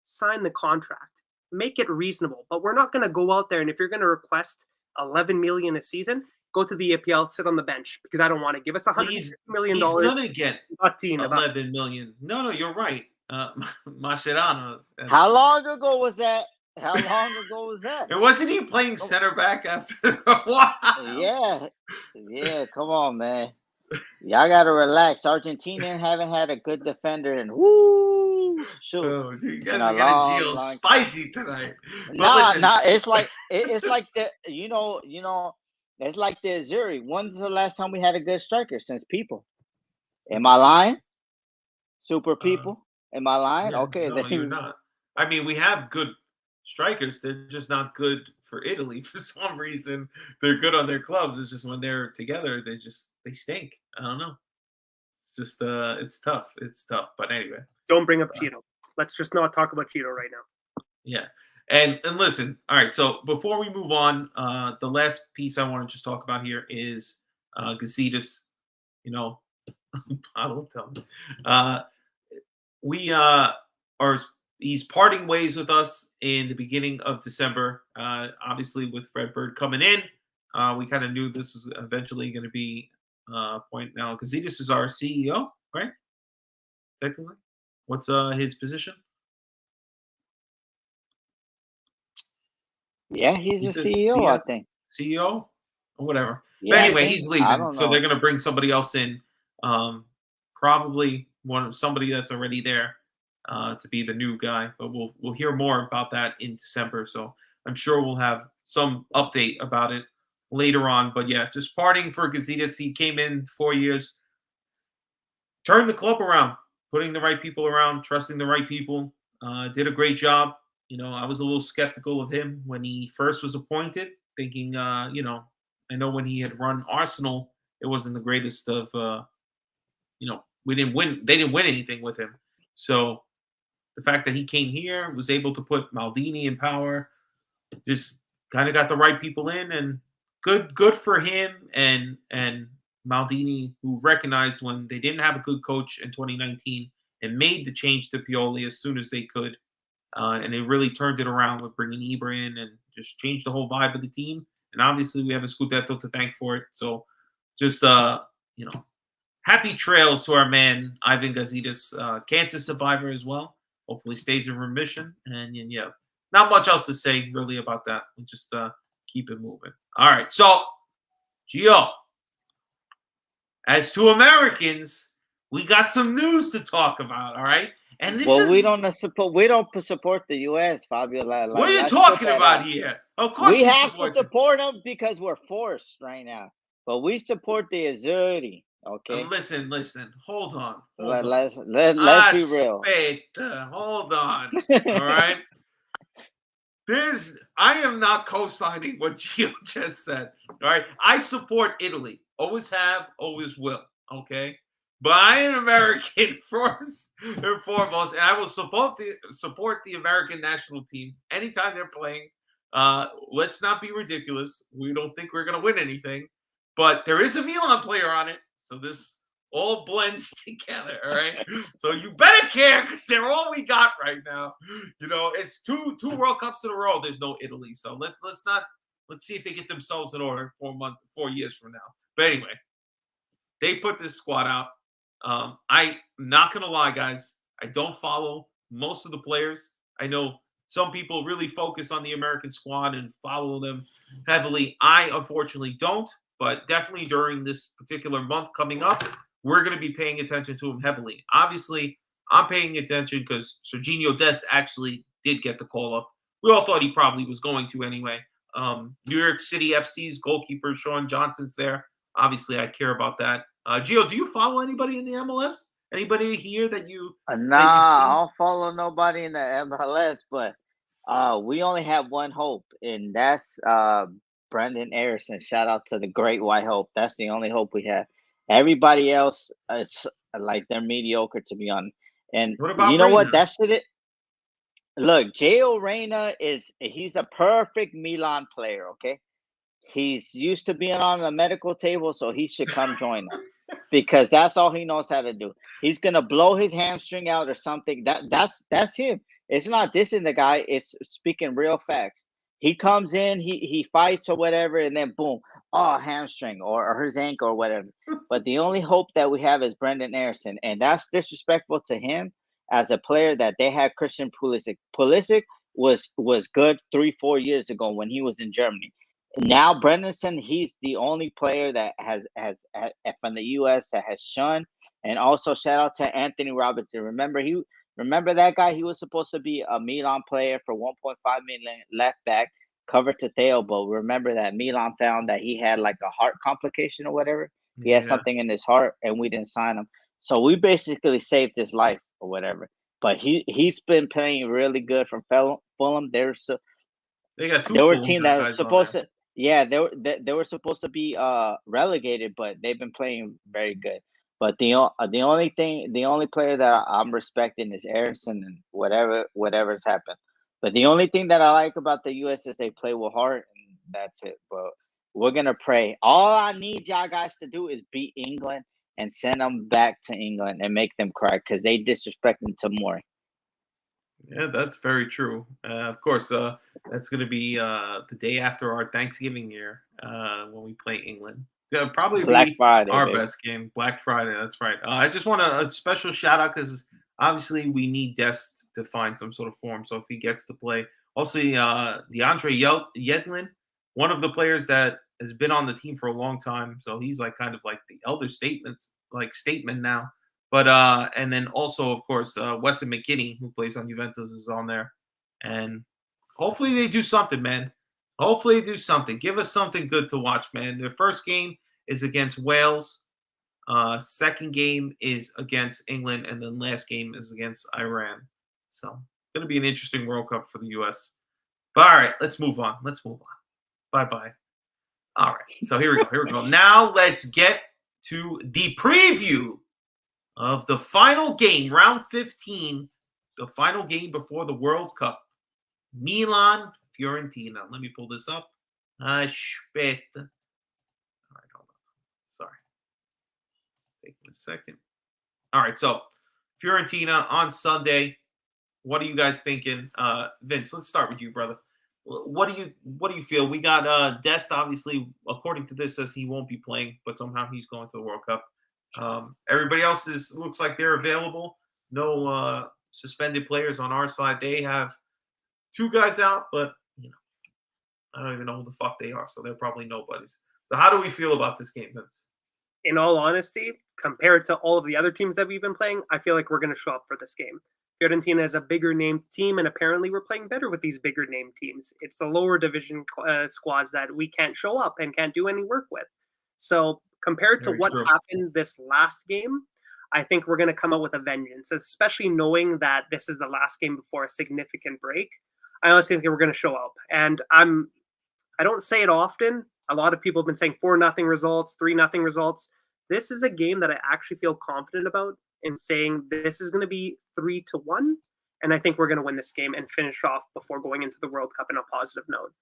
Sign the contract. Make it reasonable. But we're not going to go out there, and if you're going to request 11 million a season, go to the EPL, sit on the bench, because I don't want to. Give us $150 million. He's going to get 11 million. No, you're right. Mascherano. How long ago was that? How long ago was that? And wasn't he playing center back after a while? Yeah. Come on, man. Y'all gotta relax. Argentinians haven't had a good defender in shoot. Oh, dude, you guys are getting Geo spicy tonight. But Nah. It's like the it's like the Azuri. When's the last time we had a good striker since People? Am I lying? Super People? Am I lying? Yeah, okay, no, then you're not. I mean, we have good strikers. They're just not good for Italy for some reason. They're good on their clubs. It's just when they're together, they stink. I don't know. It's just it's tough. It's tough. But anyway, don't bring up Cheeto. Let's just not talk about Cheeto right now. Yeah, and listen. All right. So before we move on, the last piece I want to just talk about here is Gazidis. You know, I don't tell me. We are. He's parting ways with us in the beginning of December. Obviously, with Redbird coming in, we kind of knew this was eventually going to be a point. Now, Gazidis is our CEO, right? Technically, what's his position? Yeah, he's a CEO, I think. CEO or whatever. Yeah, but anyway, he's leaving, so know. they're going to bring somebody else in. Probably somebody that's already there. To be the new guy, but we'll hear more about that in December. So I'm sure we'll have some update about it later on. But yeah, just parting for Gazidis. He came in 4 years, turned the club around, putting the right people around, trusting the right people. Did a great job. You know, I was a little skeptical of him when he first was appointed, thinking, I know when he had run Arsenal, it wasn't the greatest of, we didn't win. They didn't win anything with him. So the fact that he came here, was able to put Maldini in power, just kind of got the right people in, and good for him and Maldini, who recognized when they didn't have a good coach in 2019 and made the change to Pioli as soon as they could, and they really turned it around with bringing Ibra in and just changed the whole vibe of the team. And obviously, we have a Scudetto to thank for it. So, just happy trails to our man Ivan Gazidis, cancer survivor as well. Hopefully stays in remission. And yeah, not much else to say really about that. We'll just keep it moving. All right. So, Gio, as two Americans, we got some news to talk about. All right. And this we don't support the U.S., Fabio. What are you talking about here? Of course, we have to support them because we're forced right now. But we support the Azzurri. Okay, Listen. Hold on. let's be real. Aspetta, hold on. All right. I am not co-signing what Gio just said. All right. I support Italy. Always have, always will. Okay. But I am American first and foremost, and I will support the American national team anytime they're playing. Let's not be ridiculous. We don't think we're gonna win anything, but there is a Milan player on it, so this all blends together. All right. So you better care because they're all we got right now. It's two World Cups in a row. There's no Italy, so let's see if they get themselves in order 4 years from now. But anyway, they put this squad out. I'm not gonna lie, guys. I don't follow most of the players. I know some people really focus on the American squad and follow them heavily. I unfortunately don't, but definitely during this particular month coming up, we're going to be paying attention to them heavily. Obviously, I'm paying attention because Serginho Dest actually did get the call up. We all thought he probably was going to anyway. New York City FC's goalkeeper Sean Johnson's there. Obviously, I care about that. Gio, do you follow anybody in the MLS? Anybody here that you? Nah, I don't follow nobody in the MLS, but we only have one hope, and that's Brendan Harrison. Shout out to the Great White Hope. That's the only hope we have. Everybody else, it's like they're mediocre, to be honest. And What about you know what? Reina? That shit. Look, Gio Reyna he's a perfect Milan player. Okay, he's used to being on the medical table, so he should come join us because that's all he knows how to do. He's gonna blow his hamstring out or something. That's him. It's not dissing the guy. It's speaking real facts. He comes in, he fights or whatever, and then boom, hamstring or his ankle or whatever. But the only hope that we have is Brendan Harrison, and that's disrespectful to him as a player that they had Christian Pulisic. Pulisic was good 3-4 years ago when he was in Germany. Now Brendanson, he's the only player that has from the US that has shown. And also shout out to Anthony Robinson. Remember that guy? He was supposed to be a Milan player for 1.5 million left back, covered to Theo, but remember that Milan found that he had like a heart complication or whatever. He had something in his heart, and we didn't sign him. So we basically saved his life or whatever. But he's been playing really good from Fulham. They got There were a Fulham team that were guys on supposed there. to, yeah, they were supposed to be relegated, but they've been playing very good. But the only player that I'm respecting is Harrison, and whatever's happened. But the only thing that I like about the US is they play with heart, and that's it. But we're gonna pray. All I need y'all guys to do is beat England and send them back to England and make them cry because they disrespecting Tamori. Yeah, that's very true. Of course, that's going to be the day after our Thanksgiving year when we play England. It'll probably Black be Friday, our baby. best game, Black Friday. That's right. I just want a special shout out because obviously we need Dest to find some sort of form. So if he gets to play, also DeAndre Yedlin, one of the players that has been on the team for a long time. So he's like kind of like the elder statement now. But and then also, of course, Weston McKennie, who plays on Juventus, is on there. And hopefully they do something, man. Hopefully they do something. Give us something good to watch, man. The first game is against Wales. Second game is against England, and then last game is against Iran. So going to be an interesting World Cup for the U.S. But all right, let's move on. Bye-bye. All right, so here we go. Now let's get to the preview of the final game, round 15, the final game before the World Cup. Milan, Fiorentina. Let me pull this up. Aspetta. All right, hold on. Sorry. Taking a second. All right, so Fiorentina on Sunday. What are you guys thinking? Vince, let's start with you, brother. What do you feel? We got Dest, obviously, according to this, says he won't be playing, but somehow he's going to the World Cup. Everybody else looks like they're available. No suspended players on our side. They have 2 guys out, but I don't even know who the fuck they are, so they're probably nobodies. So how do we feel about this game, Vince? In all honesty, compared to all of the other teams that we've been playing, I feel like we're going to show up for this game. Fiorentina is a bigger named team, and apparently we're playing better with these bigger named teams. It's the lower division squads that we can't show up and can't do any work with. So compared to Very what true. happened this last game, I think we're going to come out with a vengeance, especially knowing that this is the last game before a significant break. I honestly think we're going to show up. And I don't say it often. A lot of people have been saying 4-0 results, 3-0 results. This is a game that I actually feel confident about in saying this is going to be 3-1. And I think we're going to win this game and finish off before going into the World Cup in a positive note.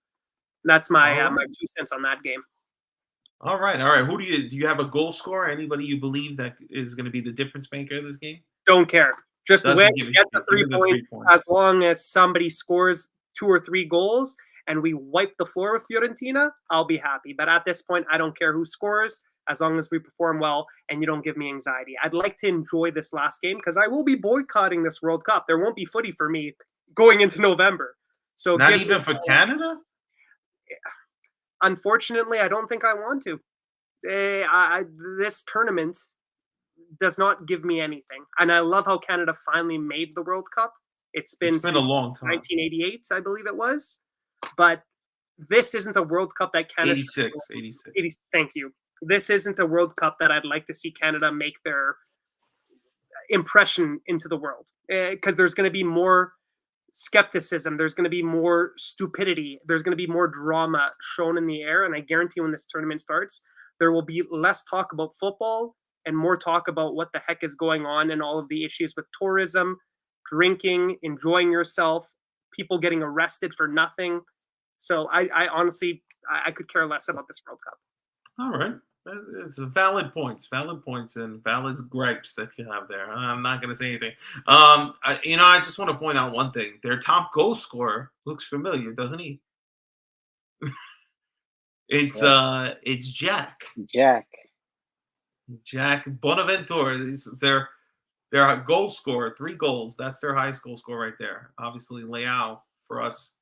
That's my All right. my 2 cents on that game. All right. Who do you have a goal scorer? Anybody you believe that is going to be the difference maker of this game? Don't care. Just Doesn't win, give a get shit. the Give 3 me the points. 3 points. As long as somebody scores 2 or 3 goals and we wipe the floor with Fiorentina, I'll be happy. But at this point, I don't care who scores as long as we perform well and you don't give me anxiety. I'd like to enjoy this last game because I will be boycotting this World Cup. There won't be footy for me going into November. So Not give even me- for Canada? Unfortunately, I don't think I want to. This tournament does not give me anything. And I love how Canada finally made the World Cup. It's been A since long time. 1988, I believe it was. But this isn't a World Cup that Canada 86. Thank you. This isn't a World Cup that I'd like to see Canada make their impression into the world. Because there's going to be more skepticism. There's going to be more stupidity. There's going to be more drama shown in the air. And I guarantee when this tournament starts, there will be less talk about football and more talk about what the heck is going on and all of the issues with tourism, drinking, enjoying yourself, people getting arrested for nothing. So I honestly, I could care less about this World Cup. All right. It's valid points and valid gripes that you have there. I'm not going to say anything. I just want to point out one thing. Their top goal scorer looks familiar, doesn't he? It's Jack Bonaventure. Their goal scorer, 3 goals. That's their highest goal score right there. Obviously, Leao for us,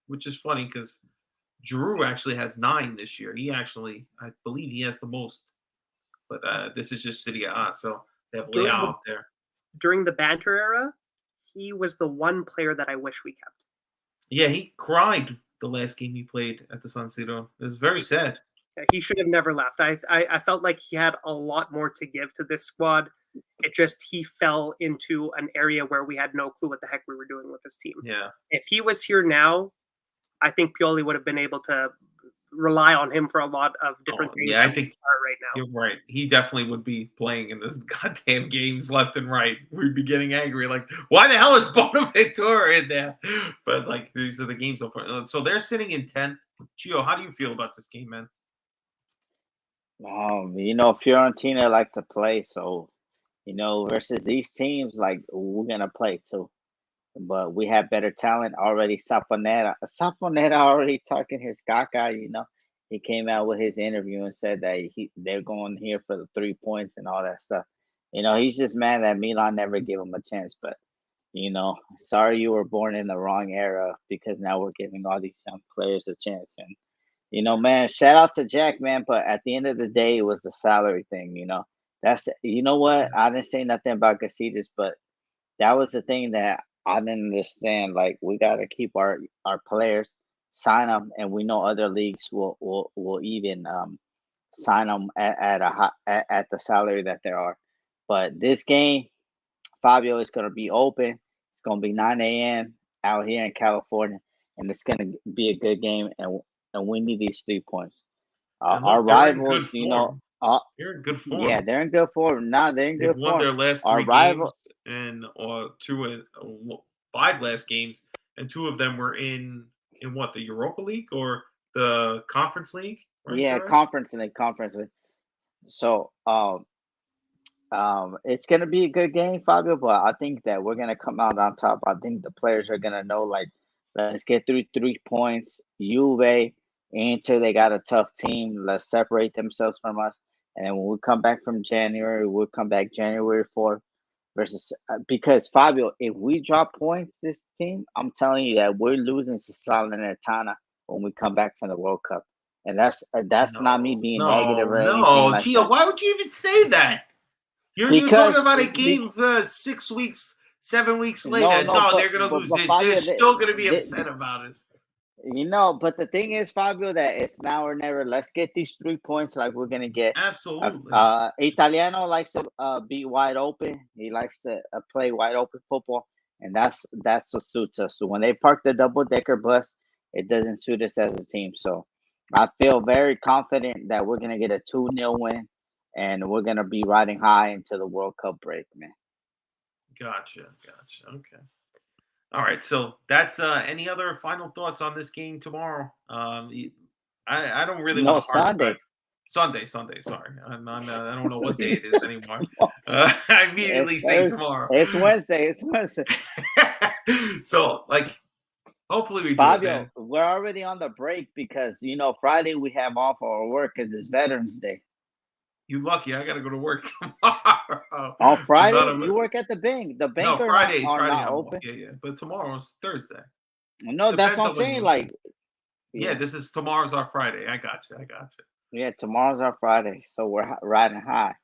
which is funny because Giroud actually has 9 this year. I believe he has the most. But this is just City A. So they have Leao out there. During the banter era, he was the one player that I wish we kept. Yeah, he cried the last game he played at the San Siro. It was very sad. Yeah, he should have never left. I felt like he had a lot more to give to this squad. It just, he fell into an area where we had no clue what the heck we were doing with this team. Yeah. If he was here now, I think Pioli would have been able to rely on him for a lot of different things. Yeah, I think right now. You're right. He definitely would be playing in those goddamn games left and right. We'd be getting angry, like, why the hell is Bonaventure in there? But like, these are the games. So they're sitting in 10th. Gio, how do you feel about this game, man? Fiorentina like to play, so versus these teams, like we're gonna play too. But we have better talent already. Saponetta already talking his caca, He came out with his interview and said that they're going here for the 3 points and all that stuff. He's just mad that Milan never gave him a chance. But, sorry you were born in the wrong era because now we're giving all these young players a chance. And, man, shout out to Jack, man. But at the end of the day, it was the salary thing, That's, what? I didn't say nothing about Gasidas, but that was the thing that I didn't understand. Like, we got to keep our players, sign them, and we know other leagues will even sign them at the salary that they are. But this game, Fabio, is going to be open. It's going to be 9 a.m. out here in California, and it's going to be a good game. And we need these 3 points. Our rivals, they're in good form. Yeah, they're in good form. They're in good form. They've won their last 3 games or 5 last games, and 2 of them were in what, the Europa League or the Conference League? Right, yeah, Jared? Conference League. So, it's gonna be a good game, Fabio. But I think that we're gonna come out on top. I think the players are gonna know, like, let's get through 3 points. Juve, Inter, they got a tough team. Let's separate themselves from us. And then when we come back from January, we'll come back January 4th versus because Fabio, if we drop points this team, I'm telling you that we're losing to Salernitana when we come back from the World Cup. And that's not me being negative or anything like Gio, that. why would you even say that? You're talking about a game for 6 weeks, 7 weeks later. No, they're gonna lose. They're still gonna be upset about it. But the thing is, Fabio, that it's now or never. Let's get these 3 points like we're gonna get. Absolutely. Italiano likes to be wide open. He likes to play wide open football, and that's what suits us. So when they park the double decker bus, it doesn't suit us as a team. So I feel very confident that we're gonna get a 2-0 win, and we're gonna be riding high into the World Cup break, man. Gotcha. Okay. All right. So that's any other final thoughts on this game tomorrow? I don't really No, want to harp Sunday. back. Sunday. Sorry, I don't know what day it is anymore. I immediately say tomorrow. It's Wednesday. So, like, hopefully we do it, Fabio, man. we're already on the break because Friday we have off our work because it's Veterans Day. You lucky. I got to go to work tomorrow. On Friday, you work at the bank. The bank No, Friday. are Friday not I'm open. Off. Yeah. But tomorrow's Thursday. No, that's Depends what on I'm when saying. you- Like, Yeah, this is tomorrow's our Friday. I got you. yeah, tomorrow's our Friday, so we're riding high.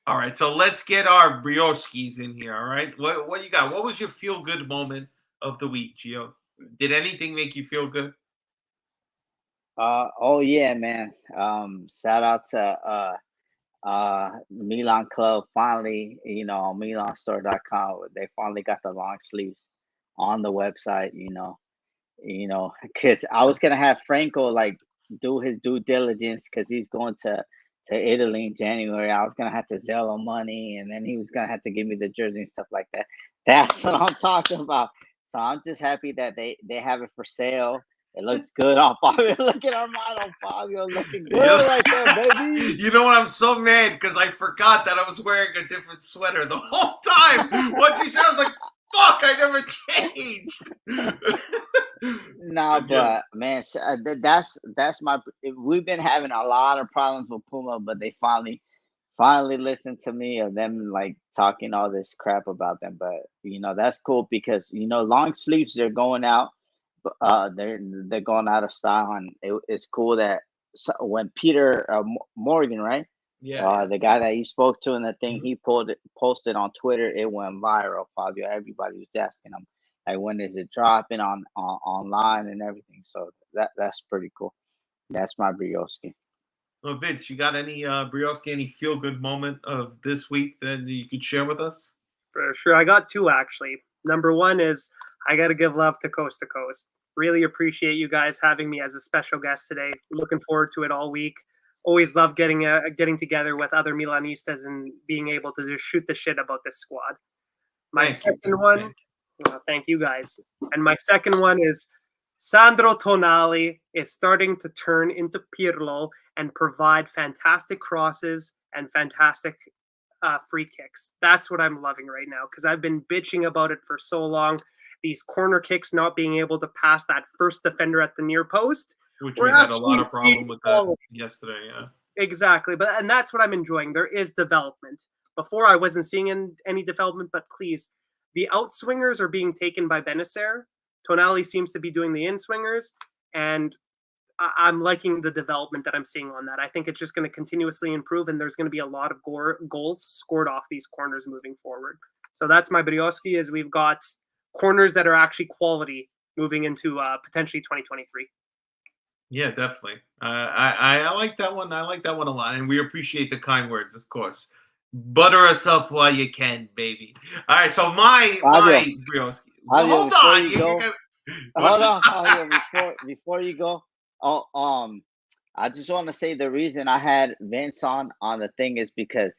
All right, so let's get our brioskis in here. All right, what you got? What was your feel good moment of the week, Gio? Did anything make you feel good? Oh yeah, man. Shout out to Milan Club. Finally, on MilanStore.com, they finally got the long sleeves on the website. Because I was gonna have Franco like do his due diligence because he's going to Italy in January. I was gonna have to sell him money, and then he was gonna have to give me the jersey and stuff like that. That's what I'm talking about. So I'm just happy that they have it for sale. It looks good on Fabio. Look at our model, Fabio, looking good right there, baby. You know what? I'm so mad because I forgot that I was wearing a different sweater the whole time. Once you said, I was like, "Fuck! I never changed." No, but man, that's my. We've been having a lot of problems with Puma, but they finally listened to me of them like talking all this crap about them. But that's cool because long sleeves they're going out. They're going out of style, and it's cool that when Peter Morgan, right? Yeah. The guy that you spoke to and the thing he posted on Twitter, it went viral. Fabio, everybody was asking him like, when is it dropping on online and everything. So that's pretty cool. That's my brioski. Well, Vince, you got any brioski, any feel good moment of this week that you could share with us? For sure. I got two actually. Number one is I got to give love to Coast to Coast. Really appreciate you guys having me as a special guest today. Looking forward to it all week. Always love getting together with other Milanistas and being able to just shoot the shit about this squad. Thank you guys. And my second one is Sandro Tonali is starting to turn into Pirlo and provide fantastic crosses and fantastic free kicks. That's what I'm loving right now because I've been bitching about it for so long. These corner kicks not being able to pass that first defender at the near post. Which we had a lot of problem with that yesterday, yeah. Exactly, and that's what I'm enjoying. There is development. Before I wasn't seeing any development, but please, the outswingers are being taken by Benacer. Tonali seems to be doing the in-swingers, and I'm liking the development that I'm seeing on that. I think it's just going to continuously improve, and there's going to be a lot of goals scored off these corners moving forward. So that's my brioski, is we've got corners that are actually quality moving into potentially 2023. Yeah, definitely. I like that one. I like that one a lot, and we appreciate the kind words, of course. Butter us up while you can, baby. All right, so my brioski. Hold on. Hold on, Fabio, before you go. I just want to say the reason I had Vince on the thing is because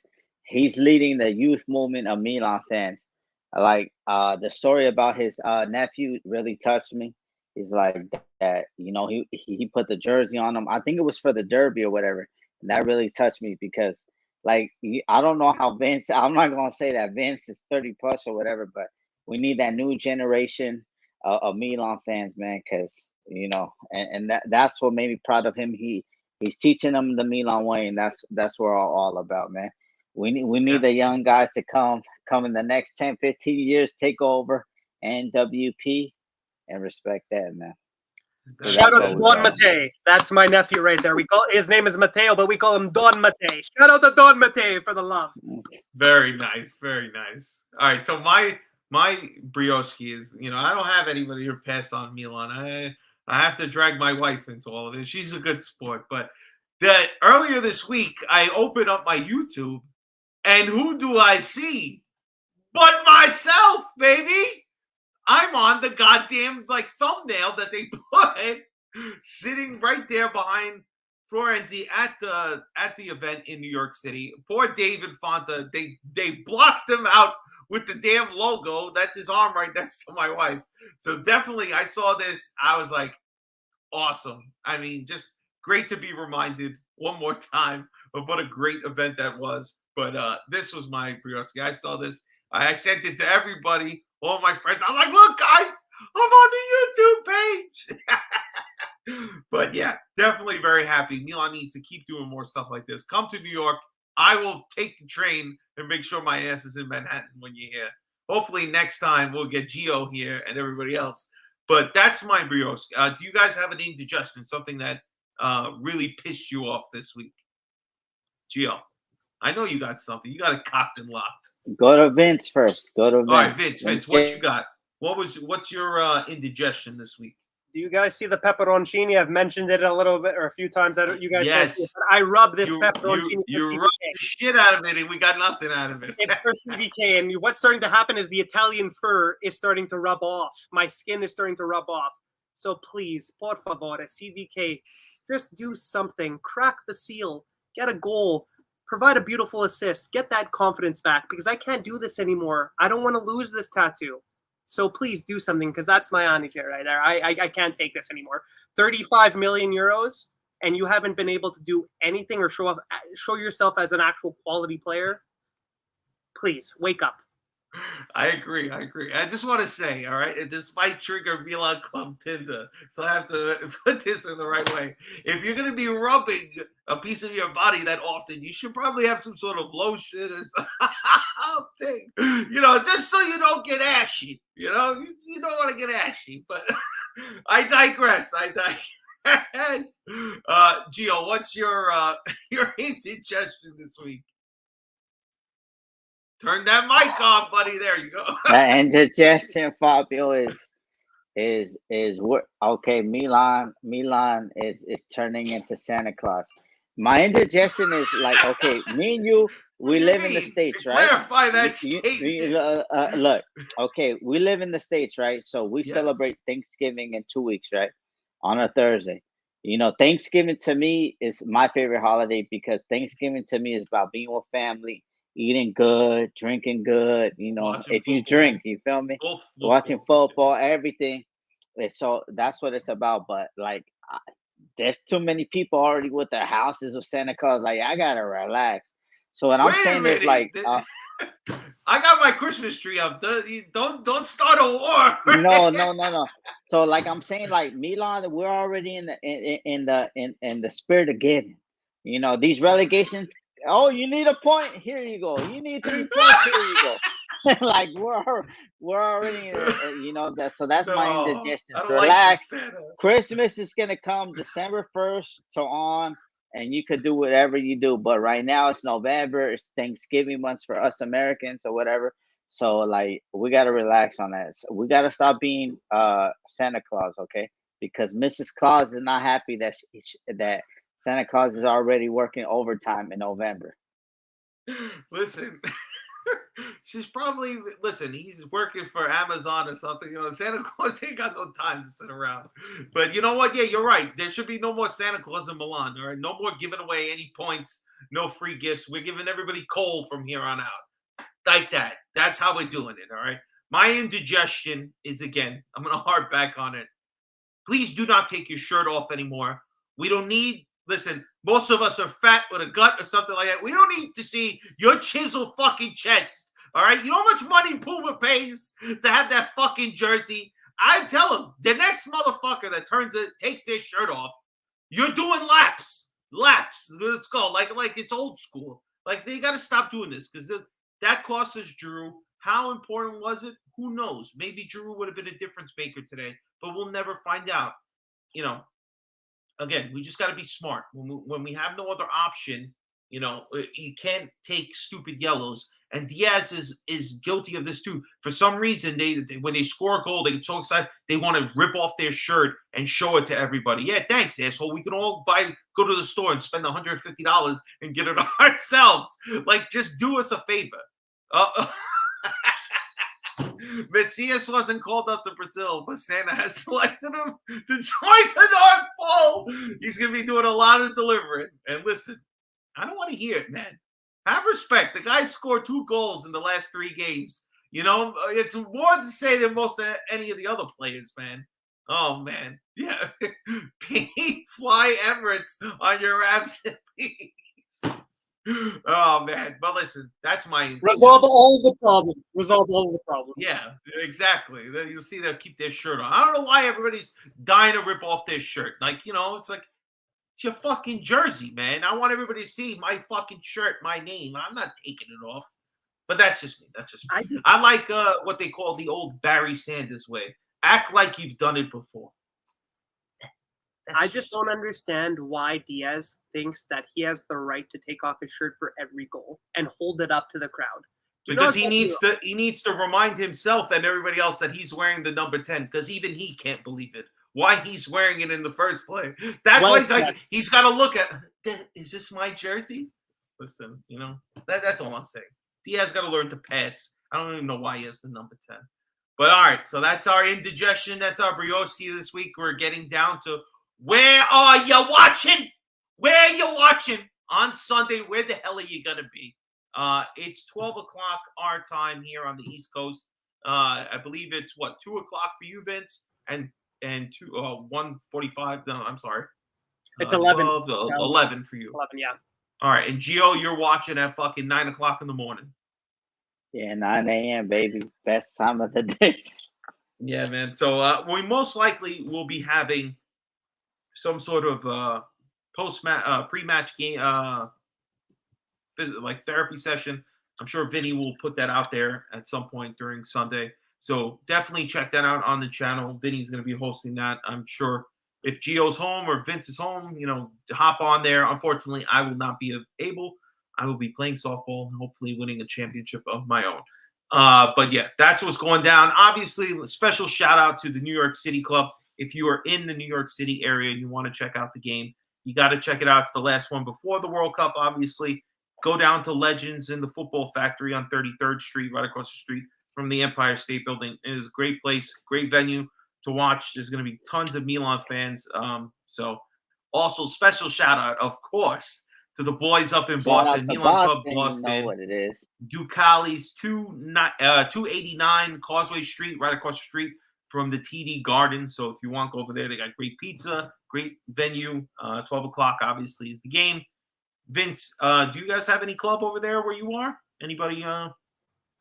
he's leading the youth movement of Milan fans. Like the story about his nephew really touched me. He's like that, he put the jersey on him. I think it was for the derby or whatever, and that really touched me because, like, I don't know how Vince. I'm not gonna say that Vince is 30 plus or whatever, but we need that new generation of Milan fans, man. Because and that's what made me proud of him. He's teaching them the Milan way, and that's what we're all about, man. We need the young guys to come in the next 10, 15 years, take over MWP. And respect that, man. So shout out to Don Matei. That's my nephew right there. His name is Matteo, but we call him Don Matei. Shout out to Don Matei for the love. Very nice, very nice. All right, so my brioski is, I don't have anybody to pass on Milan. I have to drag my wife into all of this. She's a good sport. But earlier this week, I opened up my YouTube, and who do I see but myself, baby? I'm on the goddamn thumbnail that they put sitting right there behind Florenzi at the event in New York City. Poor David Fonta, they blocked him out with the damn logo. That's his arm right next to my wife. So definitely, I saw this. I was like, awesome. I mean, just great to be reminded one more time of what a great event that was. But this was my Brioski. I saw this. I sent it to everybody, all my friends. I'm like, look, guys, I'm on the YouTube page. But yeah, definitely very happy. Milan needs to keep doing more stuff like this. Come to New York. I will take the train and make sure my ass is in Manhattan when you're here. Hopefully next time we'll get Geo here and everybody else. But that's my Brioski. Do you guys have an indigestion, something that really pissed you off this week? Geo, I know you got something. You got it cocked and locked. Go to Vince first. Go to Vince. All right, Vince, what you got? What's your indigestion this week? Do you guys see the pepperoncini? I've mentioned it a little bit or a few times. You guys yes. can't see it, but I rub this pepperoncini. You rub the shit out of it, and we got nothing out of it. It's for CDK, and what's starting to happen is the Italian fur is starting to rub off. My skin is starting to rub off. So please, por favore, CDK, just do something. Crack the seal. Get a goal. Provide a beautiful assist. Get that confidence back, because I can't do this anymore. I don't want to lose this tattoo. So please do something, because that's my Anige right there. I can't take this anymore. 35 million euros, and you haven't been able to do anything or show yourself as an actual quality player. Please, wake up. I agree. I just want to say, all right, this might trigger Milan Club Tinder, so I have to put this in the right way. If you're going to be rubbing a piece of your body that often, you should probably have some sort of lotion or something, just so you don't get ashy. You don't want to get ashy, but I digress. Gio, what's your indigestion this week? Turn that mic on, buddy. There you go. Indigestion, Fabio, is okay. Milan is turning into Santa Claus. My indigestion is like, okay, me and you, we live in the States, right? Clarify that statement. Look, okay, we live in the States, right? So we celebrate Thanksgiving in 2 weeks, right? On a Thursday. Thanksgiving to me is my favorite holiday, because Thanksgiving to me is about being with family, eating good, drinking good. If you drink, you feel me? Watching football, everything. And so that's what it's about. But there's too many people already with their houses with Santa Claus. Like, I gotta relax. So what I'm saying is I got my Christmas tree up. Don't start a war. No. So I'm saying, Milan, we're already in the spirit of giving. These relegations. Oh, you need a point? Here you go. You need 3 points? Here you go. we're already that. So that's my indigestion. Relax. Christmas is gonna come December 1st to on, and you could do whatever you do. But right now it's November. It's Thanksgiving months for us Americans or whatever. So we gotta relax on that. So we gotta stop being Santa Claus, okay? Because Mrs. Claus is not happy that that Santa Claus is already working overtime in November. Listen, he's working for Amazon or something. Santa Claus ain't got no time to sit around. But you know what? Yeah, you're right. There should be no more Santa Claus in Milan. All right, no more giving away any points, no free gifts. We're giving everybody coal from here on out. Like that. That's how we're doing it. All right. My indigestion is, again, I'm going to harp back on it. Please do not take your shirt off anymore. We don't need. Listen, most of us are fat with a gut or something like that. We don't need to see your chiseled fucking chest. All right? You know how much money Puma pays to have that fucking jersey? I tell him, the next motherfucker that takes his shirt off, you're doing laps. Laps. Let's go. Like it's old school. They got to stop doing this, because that cost us Drew. How important was it? Who knows? Maybe Drew would have been a difference maker today, but we'll never find out. Again, we just got to be smart. When we have no other option, you can't take stupid yellows And Diaz is guilty of this too. For some reason, they when they score a goal, they get so excited they want to rip off their shirt and show it to everybody. Yeah, thanks, asshole. We can all go to the store and spend $150 and get it ourselves. Like, just do us a favor. Messias wasn't called up to Brazil, but Santa has selected him to join the North Pole. He's going to be doing a lot of delivering. And listen, I don't want to hear it, man. Have respect. The guy scored 2 goals in the last 3 games. You know, it's more to say than most of any of the other players, man. Oh, man. Yeah. Pay Fly Emirates on your absent leave. Oh, man. But listen, that's my... Resolve all the problems. Resolve all the problems. Yeah, exactly. You'll see they'll keep their shirt on. I don't know why everybody's dying to rip off their shirt. Like, you know, it's like, it's your fucking jersey, man. I want everybody to see my fucking shirt, my name. I'm not taking it off. But that's just me. That's just me. I like what they call the old Barry Sanders way. Act like you've done it before. I just don't understand why Diaz thinks that he has the right to take off his shirt for every goal and hold it up to the crowd. Because he needs to remind himself and everybody else that he's wearing the number 10, because even he can't believe it. Why he's wearing it in the first place. That's why he's got to look at, is this my jersey? Listen, you know, that's all I'm saying. Diaz got to learn to pass. I don't even know why he has the number 10. But all right, so that's our indigestion. That's our brioski this week. We're getting down to where are you watching? Where are you watching on Sunday? Where the hell are you going to be? It's 12 o'clock our time here on the East Coast. I believe it's, 2 o'clock for you, Vince? And 1:45. No, I'm sorry. It's 11. 11 for you. 11, yeah. All right. And Geo, you're watching at fucking 9 o'clock in the morning. Yeah, 9 a.m., baby. Best time of the day. Yeah, man. So we most likely will be having some sort of pre-match game, like therapy session. I'm sure Vinny will put that out there at some point during Sunday. So definitely check that out on the channel. Vinny's going to be hosting that. I'm sure if Gio's home or Vince is home, you know, hop on there. Unfortunately, I will not be able. I will be playing softball and hopefully winning a championship of my own. But yeah, that's what's going down. Obviously, a special shout out to the New York City Club. If you are in the New York City area and you want to check out the game, you got to check it out. It's the last one before the World Cup, obviously. Go down to Legends in the Football Factory on 33rd Street, right across the street from the Empire State Building. It is a great place, great venue to watch. There's going to be tons of Milan fans. So also special shout out, of course, to the boys up in Boston, Milan Club Boston. You know what it is. Ducali's 289 Causeway Street, right across the street from the TD Garden. So if you want to go over there, they got great pizza, great venue. 12 o'clock, obviously, is the game. Vince, do you guys have any club over there where you are? Anybody?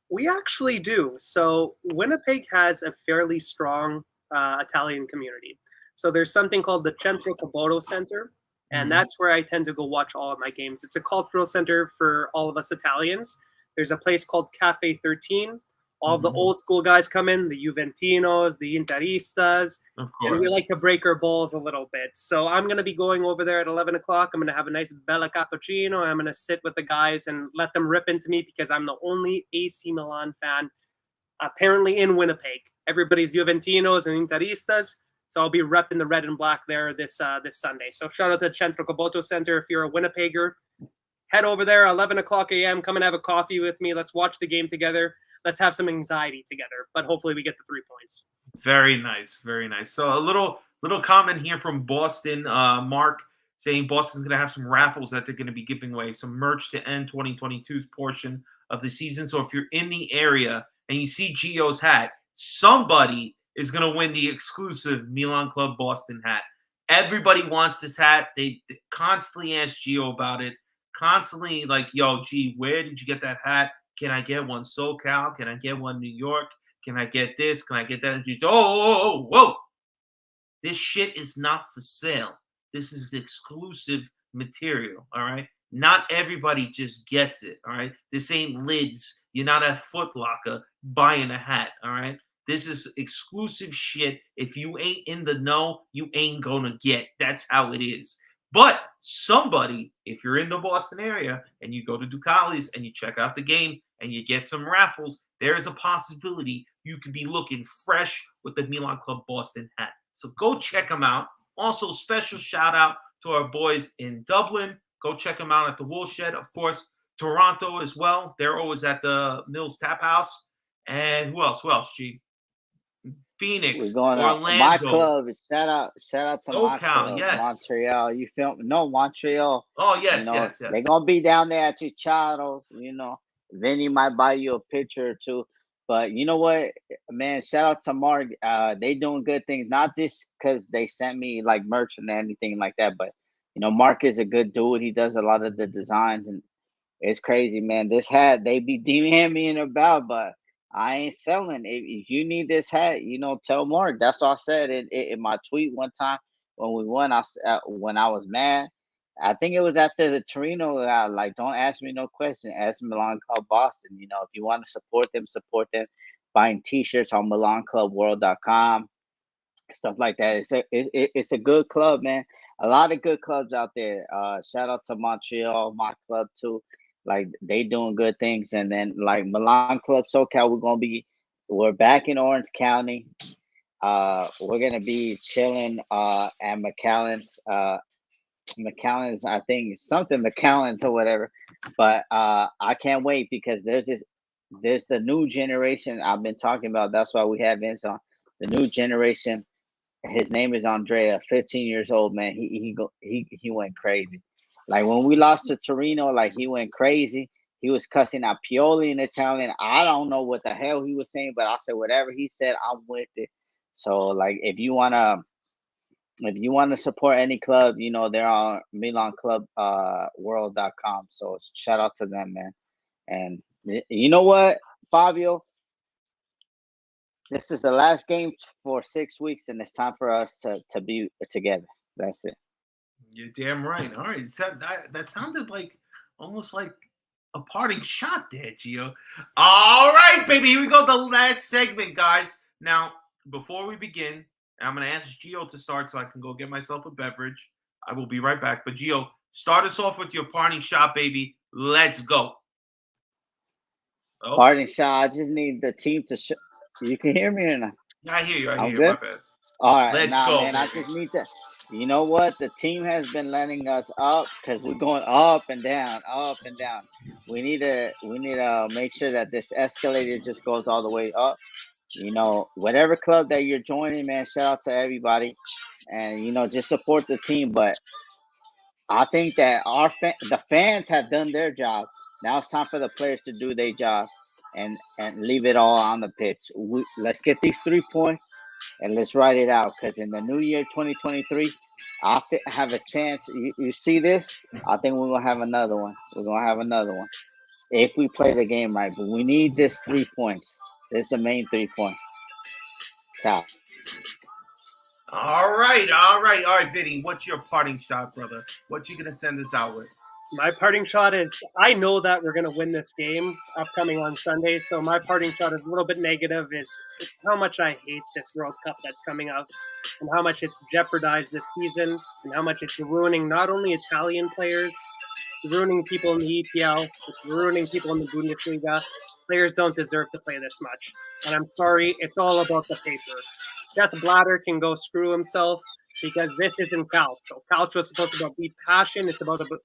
We actually do. So Winnipeg has a fairly strong Italian community. So there's something called the Centro Caboto Center, and that's where I tend to go watch all of my games. It's a cultural center for all of us Italians. There's a place called Cafe 13. All of the old school guys come in, the Juventinos, the Interistas, and we like to break our balls a little bit. So I'm going to be going over there at 11 o'clock. I'm going to have a nice bella cappuccino, and I'm going to sit with the guys and let them rip into me because I'm the only AC Milan fan apparently in Winnipeg. Everybody's Juventinos and Interistas, so I'll be repping the red and black there this Sunday. So shout out to the Centro Caboto Center if you're a Winnipegger. Head over there, 11 o'clock a.m. Come and have a coffee with me. Let's watch the game together. Let's have some anxiety together, but hopefully we get the 3 points. Very nice, very nice. So a little comment here from Boston, Mark, saying Boston's going to have some raffles that they're going to be giving away, some merch to end 2022's portion of the season. So if you're in the area and you see Gio's hat, somebody is going to win the exclusive Milan Club Boston hat. Everybody wants this hat. They constantly ask Gio about it, constantly like, yo, G, where did you get that hat? Can I get one SoCal? Can I get one New York? Can I get this? Can I get that? Whoa. This shit is not for sale. This is exclusive material, all right? Not everybody just gets it, all right? This ain't Lids. You're not at Foot Locker buying a hat, all right? This is exclusive shit. If you ain't in the know, you ain't gonna get. That's how it is. But somebody, if you're in the Boston area and you go to Ducali's and you check out the game, and you get some raffles, there is a possibility you could be looking fresh with the Milan Club Boston hat. So go check them out. Also, special shout out to our boys in Dublin. Go check them out at the Woolshed. Of course, Toronto as well. They're always at the Mills Tap House. And who else? Who else, G? Phoenix, We're going Orlando. my club. Shout out to my SoCal, club, yes. Montreal. You feel me? No, Montreal. Oh, yes, You know, yes. They're gonna be down there at Chicharos. You know, Vinny might buy you a picture or two. But you know what, man? Shout out to Mark. They doing good things. Not just because they sent me like merch and anything like that, but you know, Mark is a good dude. He does a lot of the designs, and it's crazy, man. This hat they be DMing about, but I ain't selling. If you need this hat, you know, tell Mark. That's what I said in my tweet one time when we won. When I was mad, I think it was after the Torino. Like, don't ask me no question. Ask Milan Club Boston. You know, if you want to support them, support them. Buying T-shirts on MilanClubWorld.com, stuff like that. It's a good club, man. A lot of good clubs out there. Shout out to Montreal, my club too. Like, they doing good things. And then like Milan Club SoCal, we're back in Orange County. We're gonna be chilling at McAllen's. McAllen's, I think something McAllen's or whatever. But I can't wait because there's the new generation I've been talking about. That's why we have Vince on. The new generation. His name is Andrea, 15 years old, man. He went crazy. Like when we lost to Torino, like he went crazy. He was cussing out Pioli in Italian. I don't know what the hell he was saying, but I said whatever he said, I'm with it. So like if you wanna support any club, you know, they're on MilanClubWorld.com. So shout out to them, man. And you know what, Fabio? This is the last game for 6 weeks, and it's time for us to be together. That's it. You're damn right. All right. That sounded like almost like a parting shot there, Gio. All right, baby. Here we go. The last segment, guys. Now, before we begin, I'm going to ask Gio to start so I can go get myself a beverage. I will be right back. But, Gio, start us off with your parting shot, baby. Let's go. Oh. Parting shot. I just need the team to show. You can hear me or not? Yeah, I hear you. I hear you. My bad. All right. Let's go. Man, I just need to. You know what? The team has been letting us up because we're going up and down, up and down. We need to make sure that this escalator just goes all the way up. You know, whatever club that you're joining, man, shout out to everybody. And, you know, just support the team. But I think that the fans have done their job. Now it's time for the players to do their job and leave it all on the pitch. Let's get these 3 points and let's ride it out. Because in the new year, 2023, I have a chance. You see this? I think we're going to have another one. We're going to have another one if we play the game right. But we need this 3 points. This is the main 3 points. Ciao. All right, Vinny. What's your parting shot, brother? What you gonna send us out with? My parting shot is, I know that we're gonna win this game upcoming on Sunday. So my parting shot is a little bit negative. Is how much I hate this World Cup that's coming up, and how much it's jeopardized this season, and how much it's ruining not only Italian players, it's ruining people in the EPL, it's ruining people in the Bundesliga. Players don't deserve to play this much, and I'm sorry. It's all about the paper. Jeff Blatter can go screw himself because this isn't Calcio. Calcio is supposed to be passion. It's supposed to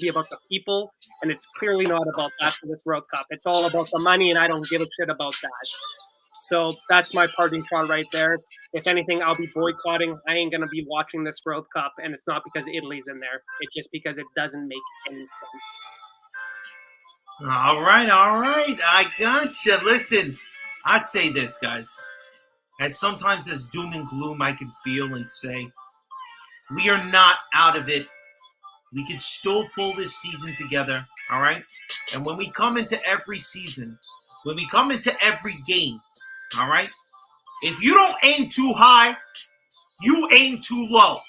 be about the people, and it's clearly not about that for this World Cup. It's all about the money, and I don't give a shit about that. So that's my parting shot right there. If anything, I'll be boycotting. I ain't gonna be watching this World Cup, and it's not because Italy's in there. It's just because it doesn't make any sense. All right. I gotcha. Listen, I'd say this, guys. As sometimes as doom and gloom I can feel and say, we are not out of it. We can still pull this season together, all right? And when we come into every season, when we come into every game, all right? If you don't aim too high, you aim too low,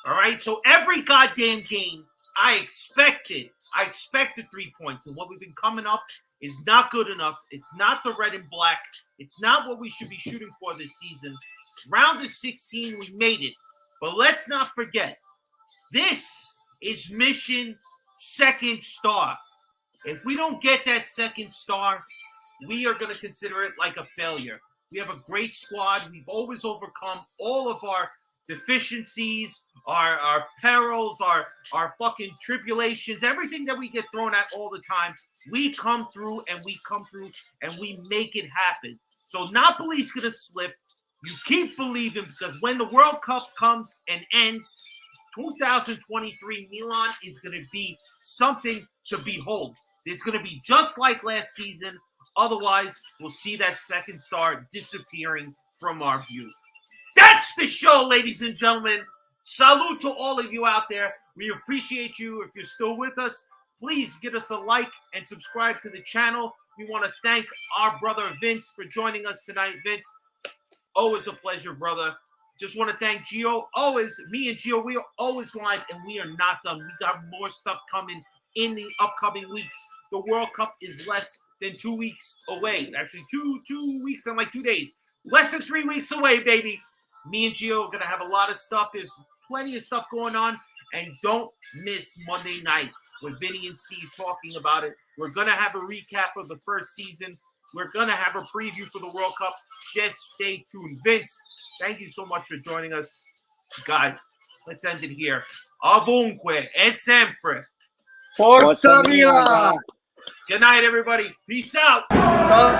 all right? So every goddamn game, I expected 3 points. And what we've been coming up is not good enough. It's not the red and black. It's not what we should be shooting for this season. Round of 16, we made it. But let's not forget, this is mission second star. If we don't get that second star, we are going to consider it like a failure. We have a great squad. We've always overcome all of our deficiencies, our perils, our fucking tribulations, everything that we get thrown at all the time. We come through and we make it happen. So Napoli's going to slip. You keep believing, because when the World Cup comes and ends, 2023 Milan is going to be something to behold. It's going to be just like last season. Otherwise, we'll see that second star disappearing from our view. That's the show, ladies and gentlemen. Salute to all of you out there. We appreciate you. If you're still with us, please give us a like and subscribe to the channel. We want to thank our brother Vince for joining us tonight. Vince, always a pleasure, brother. Just want to thank Geo. Always, me and Geo, we are always live, and we are not done. We got more stuff coming in the upcoming weeks. The World Cup is less than 2 weeks away. Actually, two weeks and like 2 days. Less than 3 weeks away, baby. Me and Gio are going to have a lot of stuff. There's plenty of stuff going on. And don't miss Monday night with Vinny and Steve talking about it. We're going to have a recap of the first season. We're going to have a preview for the World Cup. Just stay tuned. Vince, thank you so much for joining us. Guys, let's end it here. Ovunque e sempre. Forza Milan! Good night, everybody. Peace out. Milan!